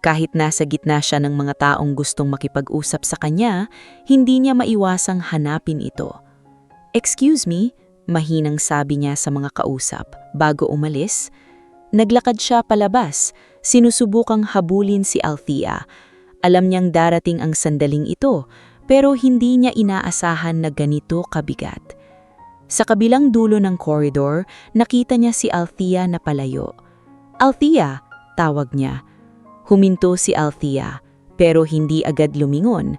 Kahit nasa gitna siya ng mga taong gustong makipag-usap sa kanya, hindi niya maiwasang hanapin ito. "Excuse me," mahinang sabi niya sa mga kausap bago umalis. Naglakad siya palabas, sinusubukang habulin si Althea. Alam niyang darating ang sandaling ito, pero hindi niya inaasahan na ganito kabigat. Sa kabilang dulo ng koridor, nakita niya si Althea na palayo. "Althea," tawag niya. Huminto si Althea, pero hindi agad lumingon.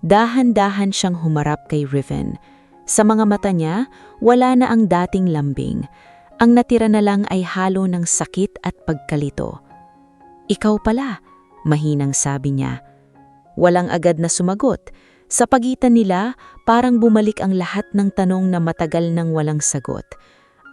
Dahan-dahan siyang humarap kay Riven. Sa mga mata niya, wala na ang dating lambing. Ang natira na lang ay halo ng sakit at pagkalito. "Ikaw pala," mahinang sabi niya. Walang agad na sumagot. Sa pagitan nila, parang bumalik ang lahat ng tanong na matagal nang walang sagot.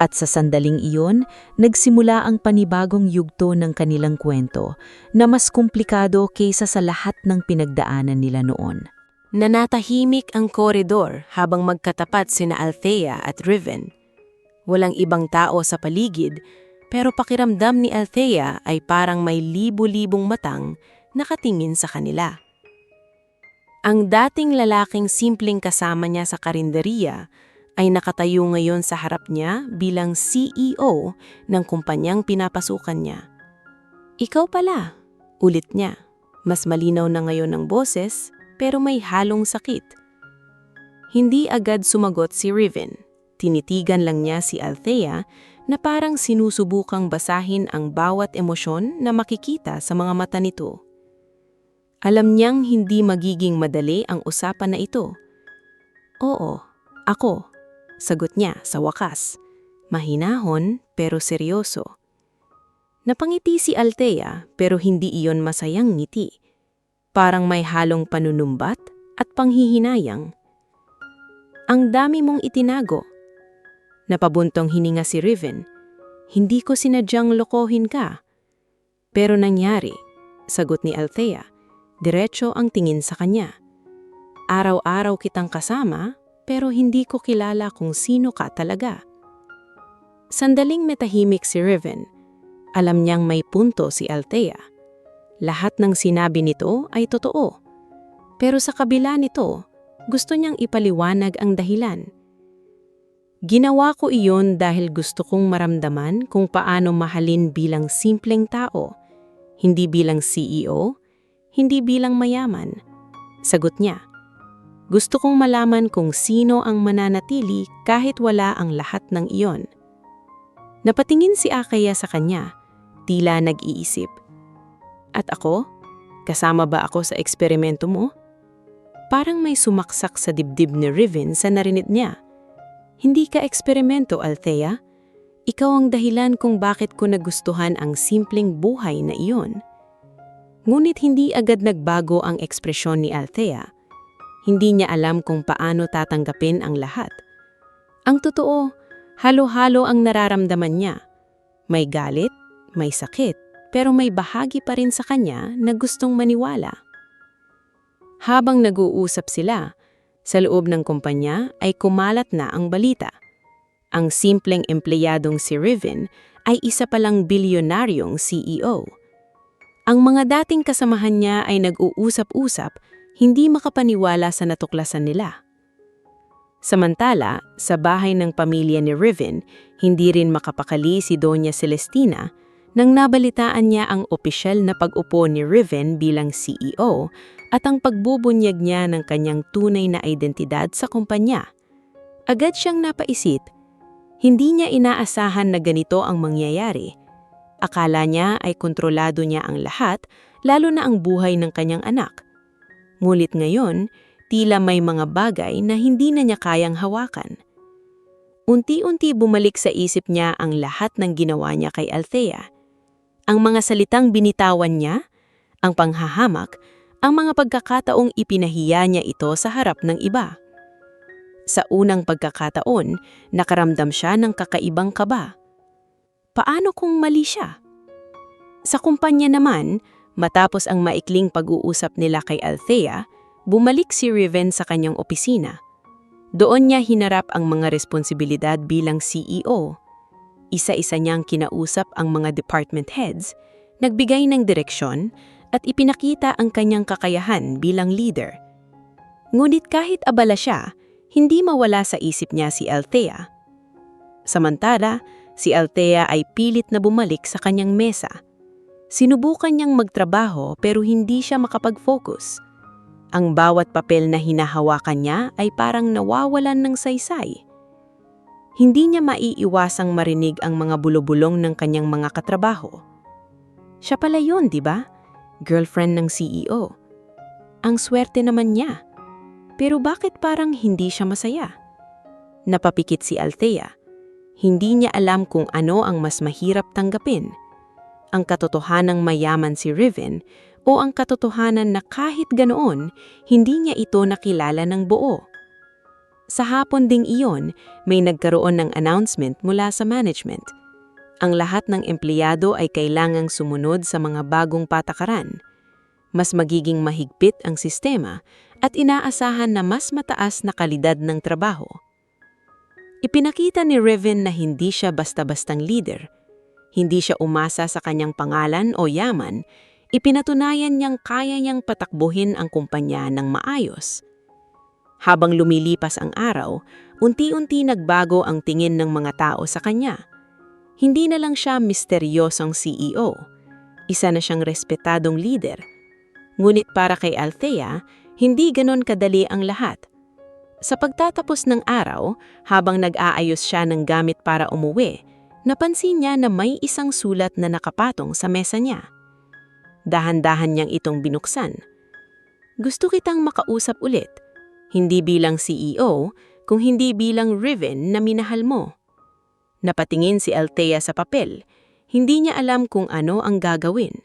At sa sandaling iyon, nagsimula ang panibagong yugto ng kanilang kwento na mas komplikado kaysa sa lahat ng pinagdaanan nila noon.
Nanatahimik ang koridor habang magkatapat sina Althea at Riven. Walang ibang tao sa paligid, pero pakiramdam ni Althea ay parang may libu-libong matang nakatingin sa kanila. Ang dating lalaking simpleng kasama niya sa karinderiya ay nakatayo ngayon sa harap niya bilang CEO ng kumpanyang pinapasukan niya. "Ikaw pala," ulit niya. Mas malinaw na ngayon ang boses, pero may halong sakit. Hindi agad sumagot si Riven. Tinitigan lang niya si Althea na parang sinusubukang basahin ang bawat emosyon na makikita sa mga mata nito. Alam niyang hindi magiging madali ang usapan na ito. "Oo, ako," sagot niya sa wakas. Mahinahon pero seryoso. Napangiti si Althea pero hindi iyon masayang ngiti. Parang may halong panunumbat at panghihinayang. "Ang dami mong itinago." Napabuntong hininga si Riven. "Hindi ko sinadyang lokohin ka." "Pero nangyari," sagot ni Althea. Diretso ang tingin sa kanya. "Araw-araw kitang kasama, pero hindi ko kilala kung sino ka talaga. Sandaling metahimik si Riven. Alam niyang may punto si Althea. Lahat ng sinabi nito ay totoo. Pero sa kabila nito, gusto niyang ipaliwanag ang dahilan. Ginawa ko iyon dahil gusto kong maramdaman kung paano mahalin bilang simpleng tao, hindi bilang CEO, hindi bilang mayaman. Sagot niya, gusto kong malaman kung sino ang mananatili kahit wala ang lahat ng iyon. Napatingin si Akaya sa kanya, tila nag-iisip. At ako? Kasama ba ako sa eksperimento mo? Parang may sumaksak sa dibdib ni Riven sa narinig niya. Hindi ka eksperimento, Althea. Ikaw ang dahilan kung bakit ko nagustuhan ang simpleng buhay na iyon. Ngunit hindi agad nagbago ang ekspresyon ni Althea. Hindi niya alam kung paano tatanggapin ang lahat. Ang totoo, halo-halo ang nararamdaman niya. May galit, may sakit, pero may bahagi pa rin sa kanya na gustong maniwala. Habang nag-uusap sila, sa loob ng kumpanya ay kumalat na ang balita. Ang simpleng empleyadong si Riven ay isa palang bilyonaryong CEO. Ang mga dating kasamahan niya ay nag-uusap-usap, hindi makapaniwala sa natuklasan nila. Samantala, sa bahay ng pamilya ni Riven, hindi rin makapakali si Doña Celestina nang nabalitaan niya ang opisyal na pag-upo ni Riven bilang CEO at ang pagbubunyag niya ng kanyang tunay na identidad sa kumpanya. Agad siyang napaisip, hindi niya inaasahan na ganito ang mangyayari. Akala niya ay kontrolado niya ang lahat, lalo na ang buhay ng kanyang anak. Ngunit ngayon, tila may mga bagay na hindi na niya kayang hawakan. Unti-unti bumalik sa isip niya ang lahat ng ginawa niya kay Althea. Ang mga salitang binitawan niya, ang panghahamak, ang mga pagkakataong ipinahiya niya ito sa harap ng iba. Sa unang pagkakataon, nakaramdam siya ng kakaibang kaba. Paano kung mali siya? Sa kumpanya naman, matapos ang maikling pag-uusap nila kay Althea, bumalik si Riven sa kanyang opisina. Doon niya hinarap ang mga responsibilidad bilang CEO. Isa-isa niyang kinausap ang mga department heads, nagbigay ng direksyon, at ipinakita ang kanyang kakayahan bilang leader. Ngunit kahit abala siya, hindi mawala sa isip niya si Althea. Samantala, si Althea ay pilit na bumalik sa kanyang mesa. Sinubukan niyang magtrabaho pero hindi siya makapag-focus. Ang bawat papel na hinahawakan niya ay parang nawawalan ng saysay. Hindi niya maiiwasang marinig ang mga bulubulong ng kanyang mga katrabaho. Siya pala yun, di ba? Girlfriend ng CEO. Ang swerte naman niya. Pero bakit parang hindi siya masaya? Napapikit si Althea. Hindi niya alam kung ano ang mas mahirap tanggapin. Ang katotohanang mayaman si Riven o ang katotohanan na kahit ganoon, hindi niya ito nakilala ng buo. Sa hapon ding iyon, may nagkaroon ng announcement mula sa management. Ang lahat ng empleyado ay kailangang sumunod sa mga bagong patakaran. Mas magiging mahigpit ang sistema at inaasahan na mas mataas na kalidad ng trabaho. Ipinakita ni Riven na hindi siya basta-bastang leader. Hindi siya umasa sa kanyang pangalan o yaman. Ipinatunayan niyang kaya niyang patakbuhin ang kumpanya ng maayos. Habang lumilipas ang araw, unti-unti nagbago ang tingin ng mga tao sa kanya. Hindi na lang siya misteryosong CEO. Isa na siyang respetadong leader. Ngunit para kay Althea, hindi ganon kadali ang lahat. Sa pagtatapos ng araw, habang nag-aayos siya ng gamit para umuwi, napansin niya na may isang sulat na nakapatong sa mesa niya. Dahan-dahan niyang itong binuksan. Gusto kitang makausap ulit, hindi bilang CEO, kung hindi bilang Riven na minahal mo. Napatingin si Althea sa papel, hindi niya alam kung ano ang gagawin.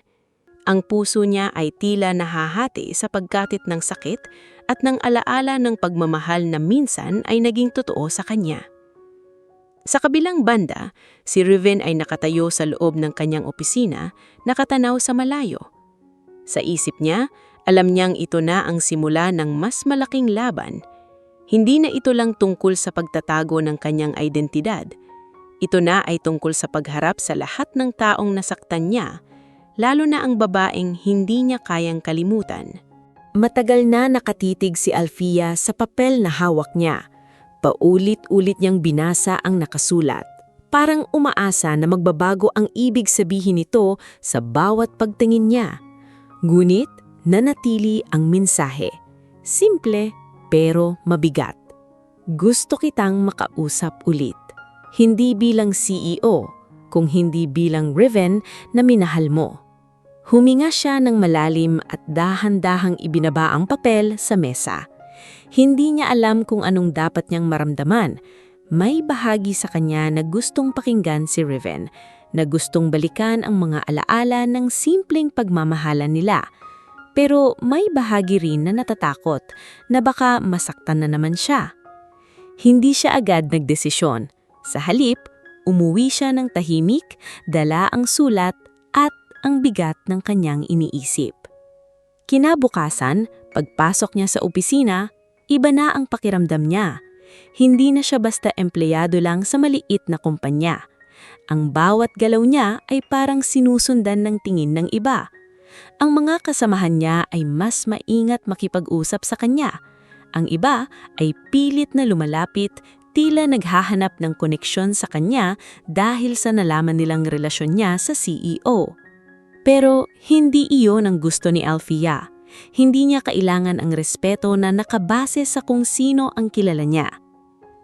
Ang puso niya ay tila nahahati sa pagkatit ng sakit at ng alaala ng pagmamahal na minsan ay naging totoo sa kanya. Sa kabilang banda, si Riven ay nakatayo sa loob ng kanyang opisina, nakatanaw sa malayo. Sa isip niya, alam niyang ito na ang simula ng mas malaking laban. Hindi na ito lang tungkol sa pagtatago ng kanyang identidad. Ito na ay tungkol sa pagharap sa lahat ng taong nasaktan niya, lalo na ang babaeng hindi niya kayang kalimutan. Matagal na nakatitig si Alfia sa papel na hawak niya. Paulit-ulit niyang binasa ang nakasulat. Parang umaasa na magbabago ang ibig sabihin nito sa bawat pagtingin niya. Ngunit nanatili ang mensahe. Simple pero mabigat. Gusto kitang makausap ulit. Hindi bilang CEO, kung hindi bilang Riven na minahal mo. Huminga siya ng malalim at dahan-dahang ibinaba ang papel sa mesa. Hindi niya alam kung anong dapat niyang maramdaman. May bahagi sa kanya na gustong pakinggan si Riven, na gustong balikan ang mga alaala ng simpleng pagmamahalan nila. Pero may bahagi rin na natatakot na baka masaktan na naman siya. Hindi siya agad nagdesisyon. Sa halip, umuwi siya ng tahimik, dala ang sulat at ang bigat ng kanyang iniisip. Kinabukasan, pagpasok niya sa opisina, iba na ang pakiramdam niya. Hindi na siya basta empleyado lang sa maliit na kumpanya. Ang bawat galaw niya ay parang sinusundan ng tingin ng iba. Ang mga kasamahan niya ay mas maingat makipag-usap sa kanya. Ang iba ay pilit na lumalapit, tila naghahanap ng koneksyon sa kanya dahil sa nalaman nilang relasyon niya sa CEO. Pero hindi iyon ang gusto ni Alfia. Hindi niya kailangan ang respeto na nakabase sa kung sino ang kilala niya.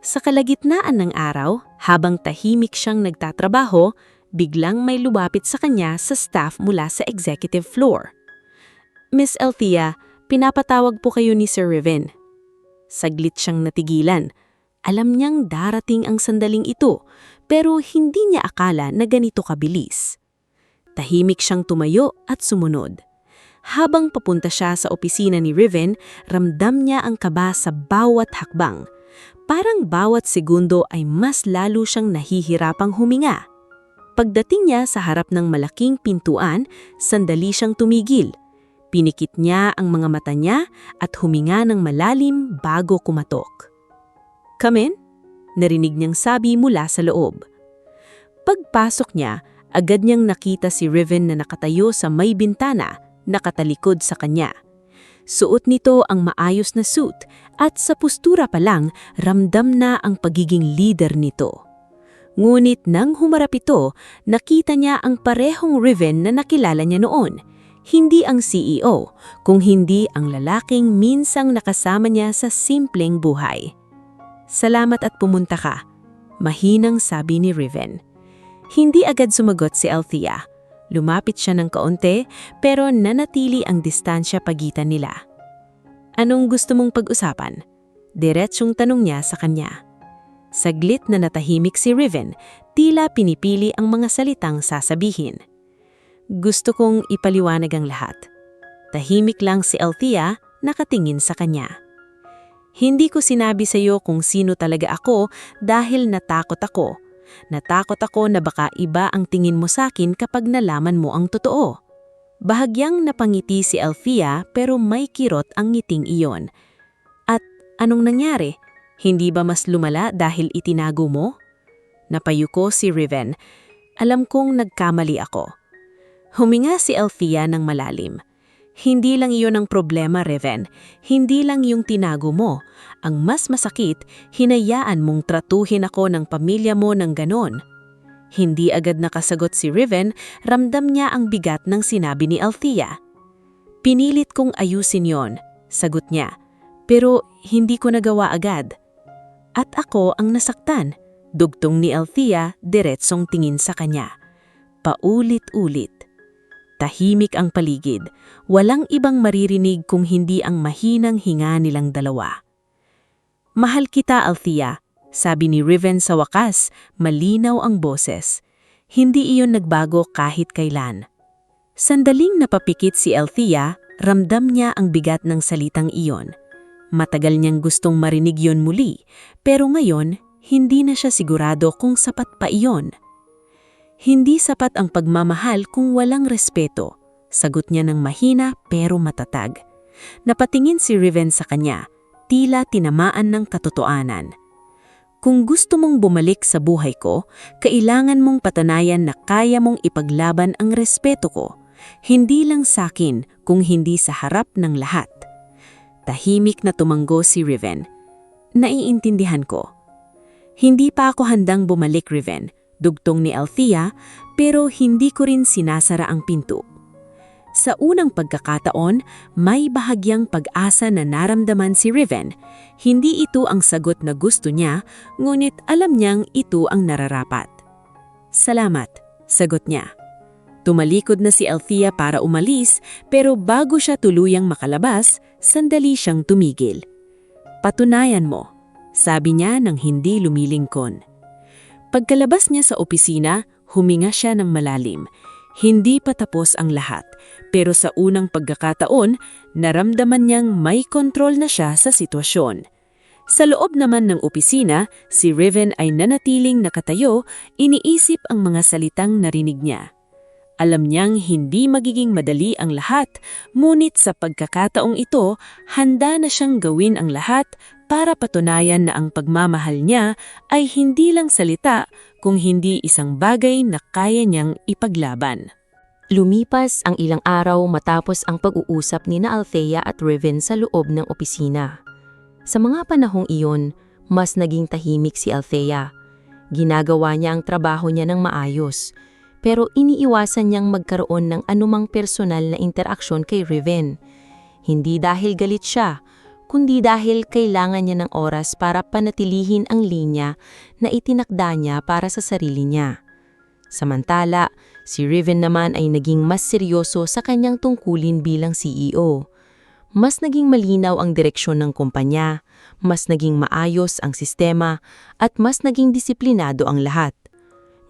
Sa kalagitnaan ng araw, habang tahimik siyang nagtatrabaho, biglang may lumapit sa kanya sa staff mula sa executive floor. "Miss Althea, pinapatawag po kayo ni Sir Riven." Saglit siyang natigilan. Alam niyang darating ang sandaling ito, pero hindi niya akala na ganito kabilis. Tahimik siyang tumayo at sumunod. Habang papunta siya sa opisina ni Riven, ramdam niya ang kaba sa bawat hakbang. Parang bawat segundo ay mas lalo siyang nahihirapang huminga. Pagdating niya sa harap ng malaking pintuan, sandali siyang tumigil. Pinikit niya ang mga mata niya at huminga ng malalim bago kumatok. "Come in?" narinig niyang sabi mula sa loob. Pagpasok niya, agad niyang nakita si Riven na nakatayo sa may bintana, nakatalikod sa kanya. Suot nito ang maayos na suit at sa postura pa lang ramdam na ang pagiging leader nito. Ngunit nang humarap ito, nakita niya ang parehong Riven na nakilala niya noon. Hindi ang CEO, kung hindi ang lalaking minsang nakasama niya sa simpleng buhay. "Salamat at pumunta ka," mahinang sabi ni Riven. Hindi agad sumagot si Althea. Lumapit siya ng kaunti pero nanatili ang distansya pagitan nila. "Anong gusto mong pag-usapan?" Diretsyong tanong niya sa kanya. Saglit na natahimik si Riven, tila pinipili ang mga salitang sasabihin. "Gusto kong ipaliwanag ang lahat." Tahimik lang si Althea, nakatingin sa kanya. "Hindi ko sinabi sa iyo kung sino talaga ako dahil natakot ako. Natakot ako na baka iba ang tingin mo sa akin kapag nalaman mo ang totoo." Bahagyang napangiti si Althea pero may kirot ang ngiting iyon. "At anong nangyari? Hindi ba mas lumala dahil itinago mo?" Napayuko si Riven. "Alam kong nagkamali ako." Huminga si Althea ng malalim. "Hindi lang iyon ang problema, Riven. Hindi lang yung tinago mo. Ang mas masakit, hinayaan mong tratuhin ako ng pamilya mo ng ganon." Hindi agad nakasagot si Riven, ramdam niya ang bigat ng sinabi ni Althea. "Pinilit kong ayusin yon," sagot niya. "Pero hindi ko nagawa agad." "At ako ang nasaktan," dugtong ni Althea, diretsong tingin sa kanya. Paulit-ulit. Tahimik ang paligid. Walang ibang maririnig kung hindi ang mahinang hinga nilang dalawa. "Mahal kita, Althea," sabi ni Riven sa wakas, malinaw ang boses. Hindi iyon nagbago kahit kailan. Sandaling napapikit si Althea, ramdam niya ang bigat ng salitang iyon. Matagal niyang gustong marinig yon muli, pero ngayon, hindi na siya sigurado kung sapat pa iyon. "Hindi sapat ang pagmamahal kung walang respeto," sagot niya ng mahina pero matatag. Napatingin si Riven sa kanya.
tila tinamaan ng katotohanan. Kung gusto mong bumalik sa buhay ko, kailangan mong patunayan na kaya mong ipaglaban ang respeto ko, hindi lang sa akin kung hindi sa harap ng lahat. Tahimik na tumanggo si Riven. Naiintindihan ko. Hindi pa ako handang bumalik, Riven, dugtong ni Althea, pero hindi ko rin sinasara ang pinto. Sa unang pagkakataon, may bahagyang pag-asa na naramdaman si Riven. Hindi ito ang sagot na gusto niya, ngunit alam niyang ito ang nararapat. Salamat, sagot niya. Tumalikod na si Althea para umalis, pero bago siya tuluyang makalabas, sandali siyang tumigil. Patunayan mo, sabi niya nang hindi lumilingkon. Pagkalabas niya sa opisina, huminga siya ng malalim. Hindi pa tapos ang lahat, pero sa unang pagkakataon, naramdaman niyang may kontrol na siya sa sitwasyon. Sa loob naman ng opisina, si Riven ay nanatiling nakatayo, iniisip ang mga salitang narinig niya. Alam niyang hindi magiging madali ang lahat, ngunit sa pagkakataong ito, handa na siyang gawin ang lahat para patunayan na ang pagmamahal niya ay hindi lang salita, kung hindi isang bagay na kaya niyang ipaglaban.
Lumipas ang ilang araw matapos ang pag-uusap ni Althea at Riven sa loob ng opisina. Sa mga panahong iyon, mas naging tahimik si Althea. Ginagawa niya ang trabaho niya ng maayos, pero iniiwasan niyang magkaroon ng anumang personal na interaksyon kay Riven. Hindi dahil galit siya, kundi dahil kailangan niya ng oras para panatilihin ang linya na itinakda niya para sa sarili niya. Samantala, si Riven naman ay naging mas seryoso sa kanyang tungkulin bilang CEO. Mas naging malinaw ang direksyon ng kumpanya, mas naging maayos ang sistema, at mas naging disiplinado ang lahat.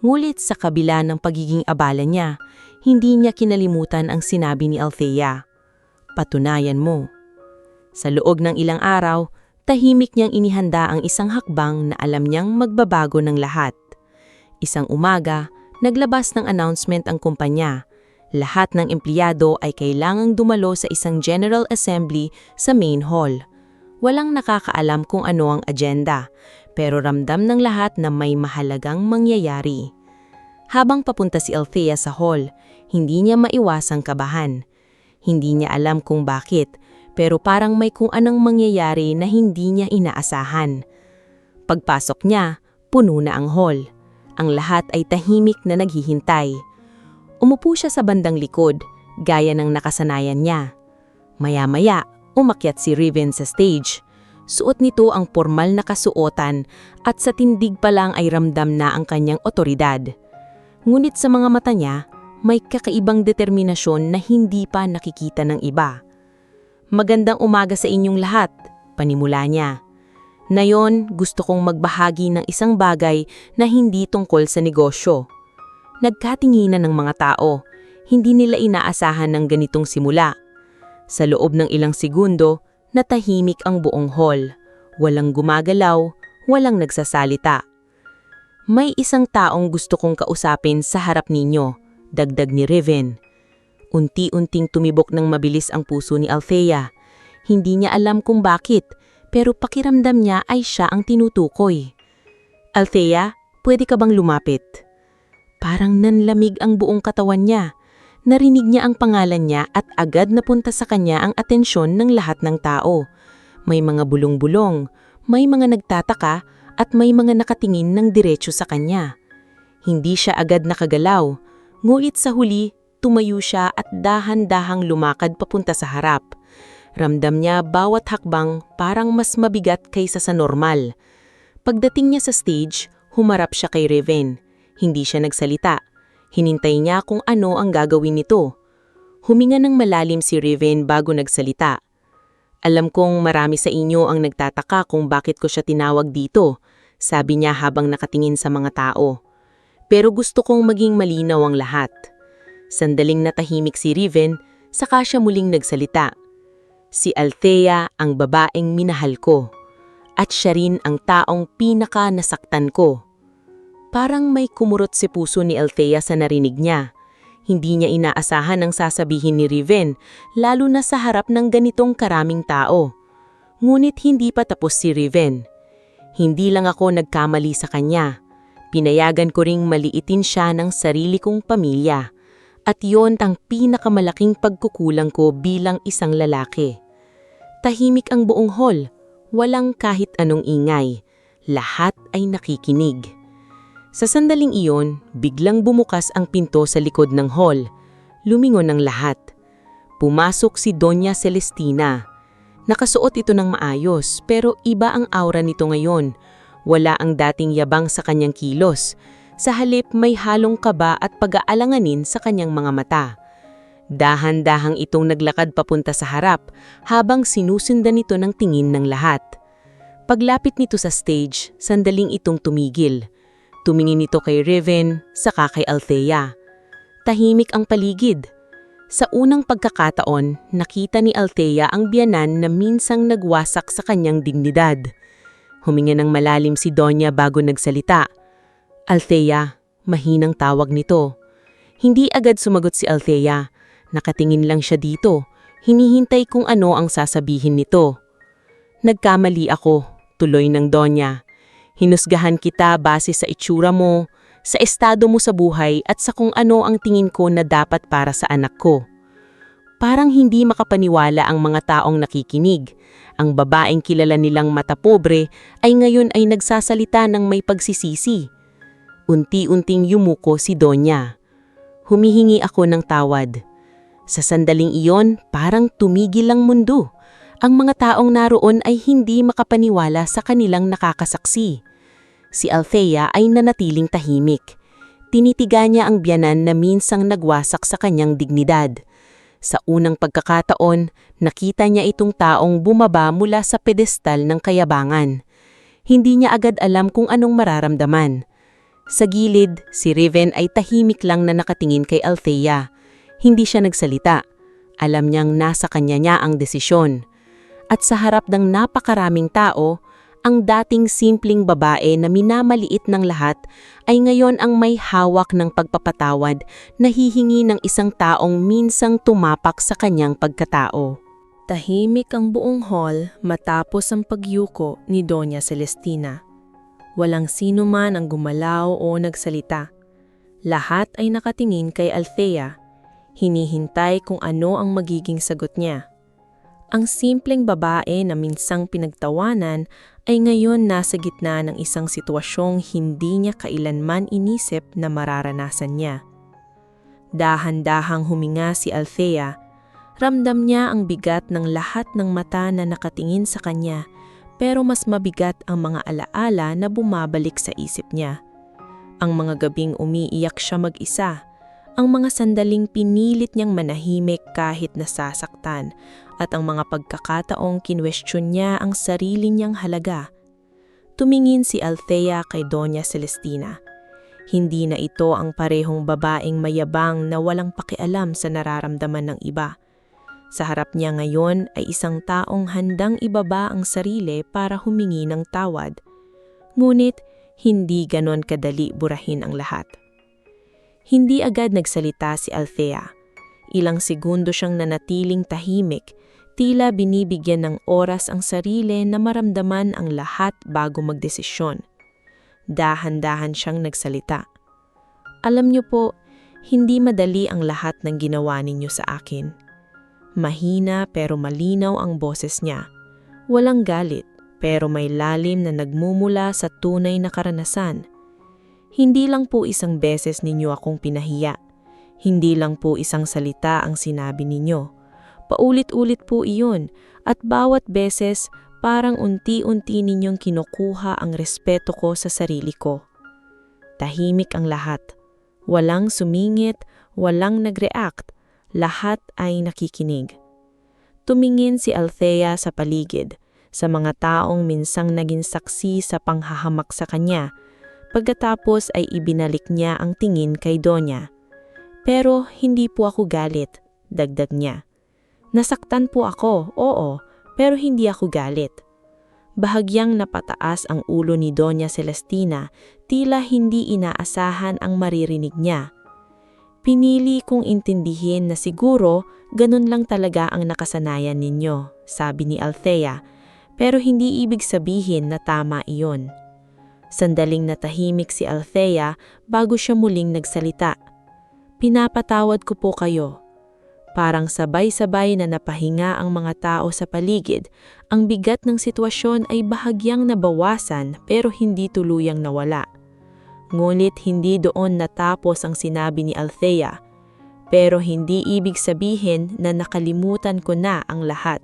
Ngulit sa kabila ng pagiging abala niya, hindi niya kinalimutan ang sinabi ni Althea. Patunayan mo. Sa loob ng ilang araw, tahimik niyang inihanda ang isang hakbang na alam niyang magbabago ng lahat. Isang umaga, naglabas ng announcement ang kumpanya. Lahat ng empleyado ay kailangang dumalo sa isang General Assembly sa main hall. Walang nakakaalam kung ano ang agenda, pero ramdam ng lahat na may mahalagang mangyayari. Habang papunta si Althea sa hall, hindi niya maiwasang kabahan. Hindi niya alam kung bakit, pero parang may kung anong mangyayari na hindi niya inaasahan. Pagpasok niya, puno na ang hall. Ang lahat ay tahimik na naghihintay. Umupo siya sa bandang likod, gaya ng nakasanayan niya. Maya-maya, umakyat si Riven sa stage. Suot nito ang formal na kasuotan at sa tindig pa lang ay ramdam na ang kanyang otoridad. Ngunit sa mga mata niya, may kakaibang determinasyon na hindi pa nakikita ng iba. Magandang umaga sa inyong lahat, panimula niya. Ngayon, gusto kong magbahagi ng isang bagay na hindi tungkol sa negosyo. Nagkatinginan ng mga tao, hindi nila inaasahan ng ganitong simula. Sa loob ng ilang segundo, natahimik ang buong hall. Walang gumagalaw, walang nagsasalita. May isang taong gusto kong kausapin sa harap ninyo, dagdag ni Riven. Unti-unting tumibok ng mabilis ang puso ni Althea. Hindi niya alam kung bakit, pero pakiramdam niya ay siya ang tinutukoy. Althea, pwede ka bang lumapit? Parang nanlamig ang buong katawan niya. Narinig niya ang pangalan niya at agad napunta sa kanya ang atensyon ng lahat ng tao. May mga bulong-bulong, may mga nagtataka, at may mga nakatingin ng diretso sa kanya. Hindi siya agad nakagalaw, ngunit sa huli, tumayo siya at dahan-dahang lumakad papunta sa harap. Ramdam niya bawat hakbang parang mas mabigat kaysa sa normal. Pagdating niya sa stage, humarap siya kay Riven. Hindi siya nagsalita. Hinintay niya kung ano ang gagawin nito. Huminga ng malalim si Riven bago nagsalita. Alam kong marami sa inyo ang nagtataka kung bakit ko siya tinawag dito, sabi niya habang nakatingin sa mga tao. Pero gusto kong maging malinaw ang lahat. Sandaling natahimik si Riven, saka siya muling nagsalita. Si Althea ang babaeng minahal ko, at siya rin ang taong pinaka-nasaktan ko. Parang may kumurot si puso ni Althea sa narinig niya. Hindi niya inaasahan ang sasabihin ni Riven, lalo na sa harap ng ganitong karaming tao.
Ngunit hindi pa tapos si Riven. Hindi lang ako nagkamali sa kanya. Pinayagan ko ring maliitin siya ng sarili kong pamilya. At yon ang pinakamalaking pagkukulang ko bilang isang lalaki. Tahimik ang buong hall. Walang kahit anong ingay. Lahat ay nakikinig. Sa sandaling iyon, biglang bumukas ang pinto sa likod ng hall. Lumingon ang lahat. Pumasok si Doña Celestina. Nakasuot ito ng maayos pero iba ang aura nito ngayon. Wala ang dating yabang sa kanyang kilos. Sa halip may halong kaba at pag-aalanganin sa kanyang mga mata. Dahan-dahang itong naglakad papunta sa harap habang sinusundan nito ng tingin ng lahat. Paglapit nito sa stage, sandaling itong tumigil. Tumingin ito kay Riven, saka kay Althea. Tahimik ang paligid. Sa unang pagkakataon, nakita ni Althea ang biyanan na minsang nagwasak sa kanyang dignidad. Huminga ng malalim si Donya bago nagsalita. Althea, mahinang tawag nito. Hindi agad sumagot si Althea. Nakatingin lang siya dito. Hinihintay kung ano ang sasabihin nito. Nagkamali ako, tuloy ng Donya. Hinusgahan kita base sa itsura mo, sa estado mo sa buhay at sa kung ano ang tingin ko na dapat para sa anak ko. Parang hindi makapaniwala ang mga taong nakikinig. Ang babaeng kilala nilang mata pobre ay ngayon ay nagsasalita ng may pagsisisi. Unti-unting yumuko si Donya. Humihingi ako ng tawad. Sa sandaling iyon, parang tumigil ang mundo. Ang mga taong naroon ay hindi makapaniwala sa kanilang nakakasaksi. Si Althea ay nanatiling tahimik. Tinitiga niya ang biyanan na minsang nagwasak sa kanyang dignidad. Sa unang pagkakataon, nakita niya itong taong bumaba mula sa pedestal ng kayabangan. Hindi niya agad alam kung anong mararamdaman. Sa gilid, si Riven ay tahimik lang na nakatingin kay Althea. Hindi siya nagsalita. Alam niyang nasa kanya niya ang desisyon. At sa harap ng napakaraming tao, ang dating simpleng babae na minamaliit ng lahat ay ngayon ang may hawak ng pagpapatawad na hihingi ng isang taong minsang tumapak sa kanyang pagkatao.
Tahimik ang buong hall matapos ang pagyuko ni Doña Celestina. Walang sino man ang gumalaw o nagsalita. Lahat ay nakatingin kay Althea, hinihintay kung ano ang magiging sagot niya. Ang simpleng babae na minsang pinagtawanan ay ngayon nasa gitna ng isang sitwasyong hindi niya kailanman inisip na mararanasan niya. Dahan-dahang huminga si Althea. Ramdam niya ang bigat ng lahat ng mata na nakatingin sa kanya, pero mas mabigat ang mga alaala na bumabalik sa isip niya. Ang mga gabing umiiyak siya mag-isa, ang mga sandaling pinilit niyang manahimik kahit nasasaktan, at ang mga pagkakataong kinwestiyon niya ang sarili niyang halaga. Tumingin si Althea kay Doña Celestina. Hindi na ito ang parehong babaeng mayabang na walang pakialam sa nararamdaman ng iba. Sa harap niya ngayon ay isang taong handang ibaba ang sarili para humingi ng tawad. Ngunit hindi ganon kadali burahin ang lahat. Hindi agad nagsalita si Althea. Ilang segundo siyang nanatiling tahimik, tila binibigyan ng oras ang sarili na maramdaman ang lahat bago magdesisyon. Dahan-dahan siyang nagsalita. Alam niyo po, hindi madali ang lahat ng ginawa ninyo sa akin. Mahina pero malinaw ang boses niya. Walang galit pero may lalim na nagmumula sa tunay na karanasan. Hindi lang po isang beses ninyo akong pinahiya. Hindi lang po isang salita ang sinabi ninyo. Paulit-ulit po iyon at bawat beses parang unti-unti ninyong kinukuha ang respeto ko sa sarili ko. Tahimik ang lahat. Walang sumingit, walang nag-react. Lahat ay nakikinig. Tumingin si Althea sa paligid, sa mga taong minsang naging saksi sa panghahamak sa kanya. Pagkatapos ay ibinalik niya ang tingin kay Donya. Pero hindi po ako galit, dagdag niya. Nasaktan po ako, oo, pero hindi ako galit. Bahagyang napataas ang ulo ni Doña Celestina, tila hindi inaasahan ang maririnig niya. Pinili kong intindihin na siguro ganun lang talaga ang nakasanayan ninyo, sabi ni Althea.
Pero hindi ibig sabihin na tama iyon. Sandaling natahimik si Althea bago siya muling nagsalita. Pinapatawad ko po kayo. Parang sabay-sabay na napahinga ang mga tao sa paligid, ang bigat ng sitwasyon ay bahagyang nabawasan pero hindi tuluyang nawala. Ngunit hindi doon natapos ang sinabi ni Althea, pero hindi ibig sabihin na nakalimutan ko na ang lahat.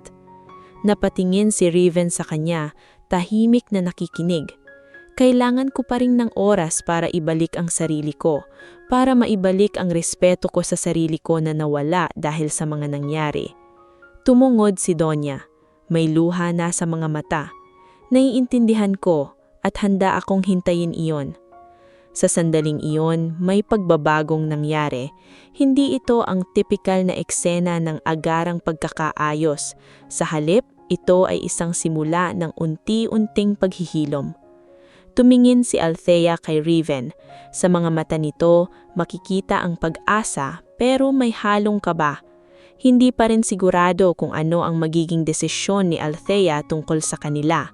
Napatingin si Riven sa kanya, tahimik na nakikinig. Kailangan ko pa rin ng oras para ibalik ang sarili ko, para maibalik ang respeto ko sa sarili ko na nawala dahil sa mga nangyari. Tumungod si Donya. May luha na sa mga mata. Naiintindihan ko at handa akong hintayin iyon. Sa sandaling iyon, may pagbabagong nangyari. Hindi ito ang tipikal na eksena ng agarang pagkakaayos. Sa halip, ito ay isang simula ng unti-unting paghihilom. Tumingin si Althea kay Riven. Sa mga mata nito, makikita ang pag-asa pero may halong kaba. Hindi pa rin sigurado kung ano ang magiging desisyon ni Althea tungkol sa kanila.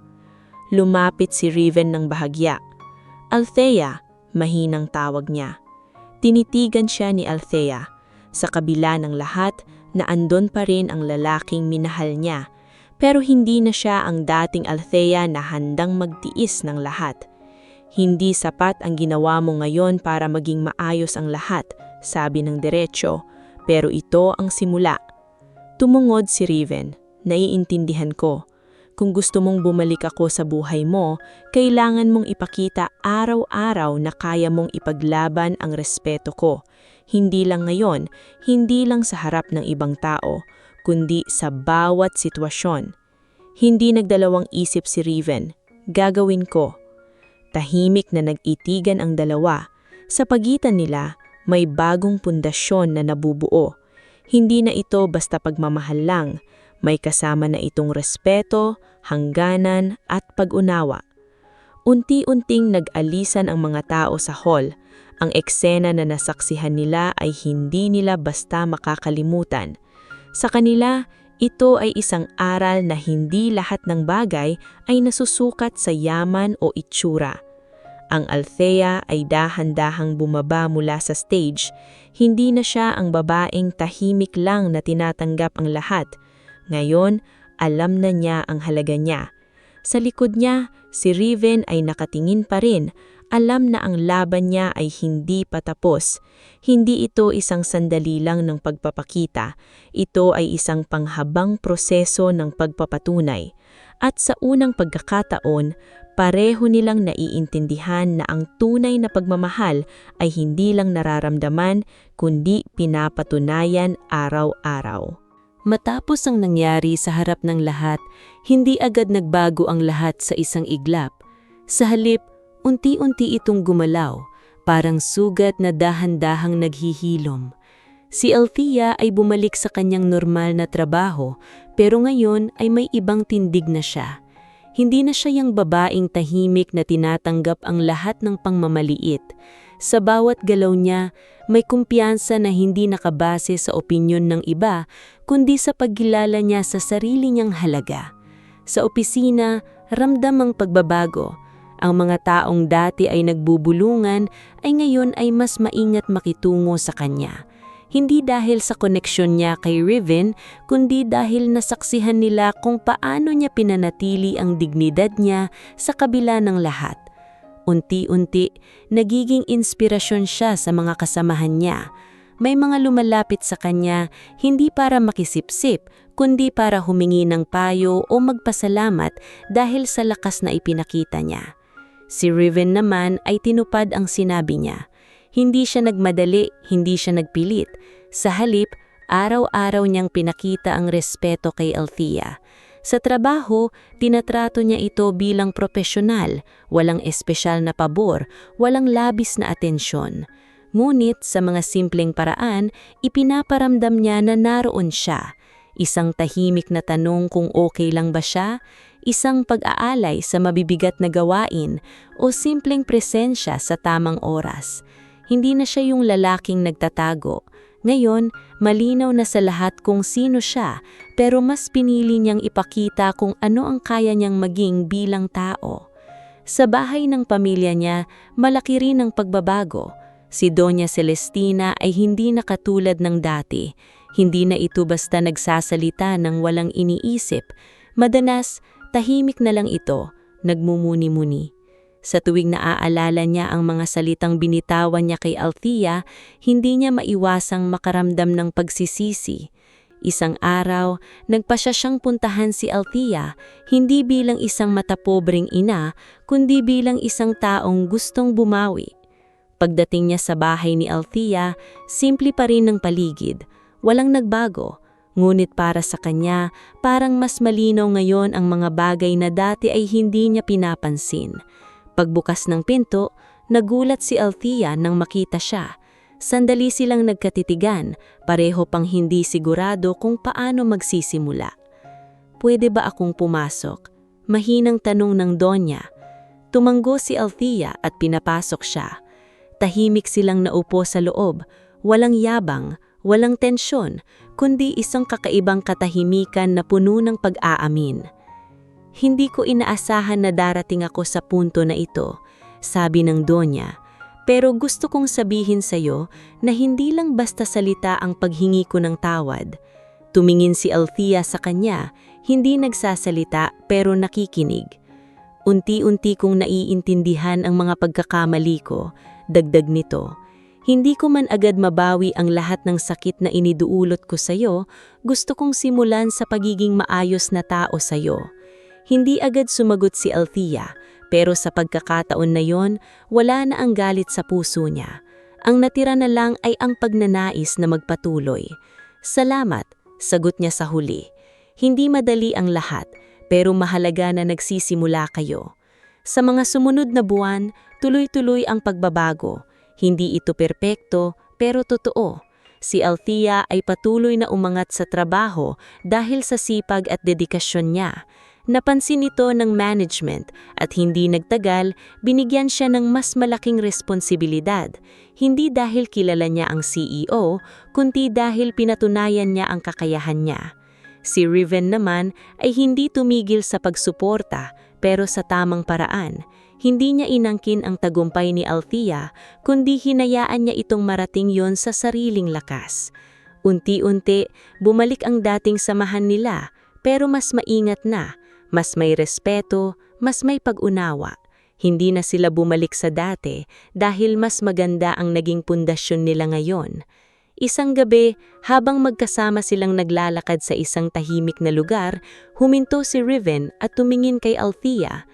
Lumapit si Riven ng bahagya. Althea, mahinang tawag niya. Tinitigan siya ni Althea. Sa kabila ng lahat, naandon pa rin ang lalaking minahal niya. Pero hindi na siya ang dating Althea na handang magtiis ng lahat. Hindi sapat ang ginawa mo ngayon para maging maayos ang lahat, sabi ng diretso, pero ito ang simula. Tumungod si Riven. Naiintindihan ko. Kung gusto mong bumalik ako sa buhay mo, kailangan mong ipakita araw-araw na kaya mong ipaglaban ang respeto ko. Hindi lang ngayon, hindi lang sa harap ng ibang tao, kundi sa bawat sitwasyon. Hindi nagdalawang isip si Riven. Gagawin ko. Tahimik na nag-itigan ang dalawa. Sa pagitan nila, may bagong pundasyon na nabubuo. Hindi na ito basta pagmamahal lang. May kasama na itong respeto, hangganan at pag-unawa. Unti-unting nag-alisan ang mga tao sa hall. Ang eksena na nasaksihan nila ay hindi nila basta makakalimutan. Sa kanila, ito ay isang aral na hindi lahat ng bagay ay nasusukat sa yaman o itsura. Ang Althea ay dahan-dahang bumaba mula sa stage. Hindi na siya ang babaeng tahimik lang na tinatanggap ang lahat. Ngayon, alam na niya ang halaga niya. Sa likod niya, si Riven ay nakatingin pa rin. Alam na ang laban niya ay hindi patapos. Hindi ito isang sandali lang ng pagpapakita. Ito ay isang panghabang proseso ng pagpapatunay. At sa unang pagkakataon, pareho nilang naiintindihan na ang tunay na pagmamahal ay hindi lang nararamdaman, kundi pinapatunayan araw-araw.
Matapos ang nangyari sa harap ng lahat, hindi agad nagbago ang lahat sa isang iglap. Sa halip, unti-unti itong gumalaw, parang sugat na dahan-dahang naghihilom. Si Althea ay bumalik sa kanyang normal na trabaho, pero ngayon ay may ibang tindig na siya. Hindi na siya yung babaeng tahimik na tinatanggap ang lahat ng pangmamaliit. Sa bawat galaw niya, may kumpiyansa na hindi nakabase sa opinyon ng iba, kundi sa pagkilala niya sa sarili niyang halaga. Sa opisina, ramdam ang pagbabago. Ang mga taong dati ay nagbubulungan ay ngayon ay mas maingat makitungo sa kanya. Hindi dahil sa koneksyon niya kay Riven, kundi dahil nasaksihan nila kung paano niya pinanatili ang dignidad niya sa kabila ng lahat. Unti-unti, nagiging inspirasyon siya sa mga kasamahan niya. May mga lumalapit sa kanya hindi para makisipsip, kundi para humingi ng payo o magpasalamat dahil sa lakas na ipinakita niya. Si Riven naman ay tinupad ang sinabi niya. Hindi siya nagmadali, hindi siya nagpilit. Sa halip, araw-araw niyang pinakita ang respeto kay Althea. Sa trabaho, tinatrato niya ito bilang propesyonal, walang espesyal na pabor, walang labis na atensyon. Ngunit sa mga simpleng paraan, ipinaparamdam niya na naroon siya. Isang tahimik na tanong kung okay lang ba siya, isang pag-aalay sa mabibigat na gawain, o simpleng presensya sa tamang oras. Hindi na siya yung lalaking nagtatago.
Ngayon, malinaw na sa lahat kung sino siya, pero mas pinili niyang ipakita kung ano ang kaya niyang maging bilang tao. Sa bahay ng pamilya niya, malaki rin ang pagbabago. Si Doña Celestina ay hindi na katulad ng dati. Hindi na ito basta nagsasalita ng walang iniisip. Madalas, tahimik na lang ito, nagmumuni-muni. Sa tuwing naaalala niya ang mga salitang binitawan niya kay Althea, hindi niya maiwasang makaramdam ng pagsisisi. Isang araw, nagpasya siyang puntahan si Althea, hindi bilang isang matapobring ina, kundi bilang isang taong gustong bumawi. Pagdating niya sa bahay ni Althea, simple pa rin ang paligid, walang nagbago. Ngunit para sa kanya, parang mas malinaw ngayon ang mga bagay na dati ay hindi niya pinapansin. Pagbukas ng pinto, nagulat si Althea nang makita siya. Sandali silang nagkatitigan, pareho pang hindi sigurado kung paano magsisimula. "Pwede ba akong pumasok?" Mahinang tanong ng Donya. Tumanggo si Althea at pinapasok siya. Tahimik silang naupo sa loob, walang yabang, walang tensyon, kundi isang kakaibang katahimikan na puno ng pag-aamin. "Hindi ko inaasahan na darating ako sa punto na ito," sabi ng Donya. "Pero gusto kong sabihin sa'yo na hindi lang basta salita ang paghingi ko ng tawad." Tumingin si Althea sa kanya, hindi nagsasalita pero nakikinig. "Unti-unti kong naiintindihan ang mga pagkakamali ko," dagdag nito. "Hindi ko man agad mabawi ang lahat ng sakit na iniduulot ko sa'yo, gusto kong simulan sa pagiging maayos na tao sa'yo." Hindi agad sumagot si Althea, pero sa pagkakataon na yon, wala na ang galit sa puso niya. Ang natira na lang ay ang pagnanais na magpatuloy. "Salamat," sagot niya sa huli. "Hindi madali ang lahat, pero mahalaga na nagsisimula kayo." Sa mga sumunod na buwan, tuloy-tuloy ang pagbabago. Hindi ito perpekto, pero totoo. Si Althea ay patuloy na umangat sa trabaho dahil sa sipag at dedikasyon niya. Napansin ito ng management at hindi nagtagal, binigyan siya ng mas malaking responsibilidad. Hindi dahil kilala niya ang CEO, kundi dahil pinatunayan niya ang kakayahan niya. Si Riven naman ay hindi tumigil sa pagsuporta, pero sa tamang paraan. Hindi niya inangkin ang tagumpay ni Althea, kundi hinayaan niya itong marating yon sa sariling lakas. Unti-unti, bumalik ang dating samahan nila, pero mas maingat na. Mas may respeto, mas may pag-unawa. Hindi na sila bumalik sa dati dahil mas maganda ang naging pundasyon nila ngayon. Isang gabi, habang magkasama silang naglalakad sa isang tahimik na lugar, huminto si Riven at tumingin kay Althea.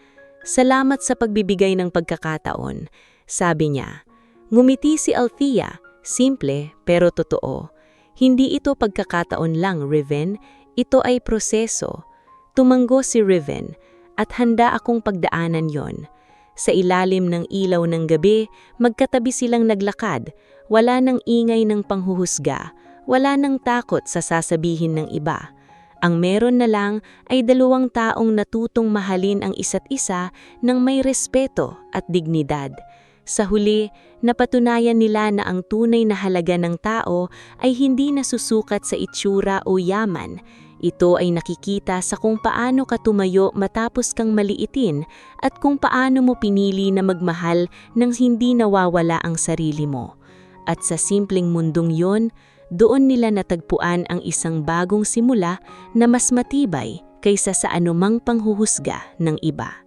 "Salamat sa pagbibigay ng pagkakataon," sabi niya. Ngumiti si Althea, simple pero totoo. "Hindi ito pagkakataon lang, Riven. Ito ay proseso." Tumanggo si Riven, "At handa akong pagdaanan yon." Sa ilalim ng ilaw ng gabi, magkatabi silang naglakad. Wala nang ingay ng panghuhusga, wala nang takot sa sasabihin ng iba. Ang meron na lang ay dalawang taong natutong mahalin ang isa't isa ng may respeto at dignidad. Sa huli, napatunayan nila na ang tunay na halaga ng tao ay hindi nasusukat sa itsura o yaman. Ito ay nakikita sa kung paano ka tumayo matapos kang maliitin at kung paano mo pinili na magmahal nang hindi nawawala ang sarili mo. At sa simpleng mundong yon, doon nila natagpuan ang isang bagong simula na mas matibay kaysa sa anumang panghuhusga ng iba.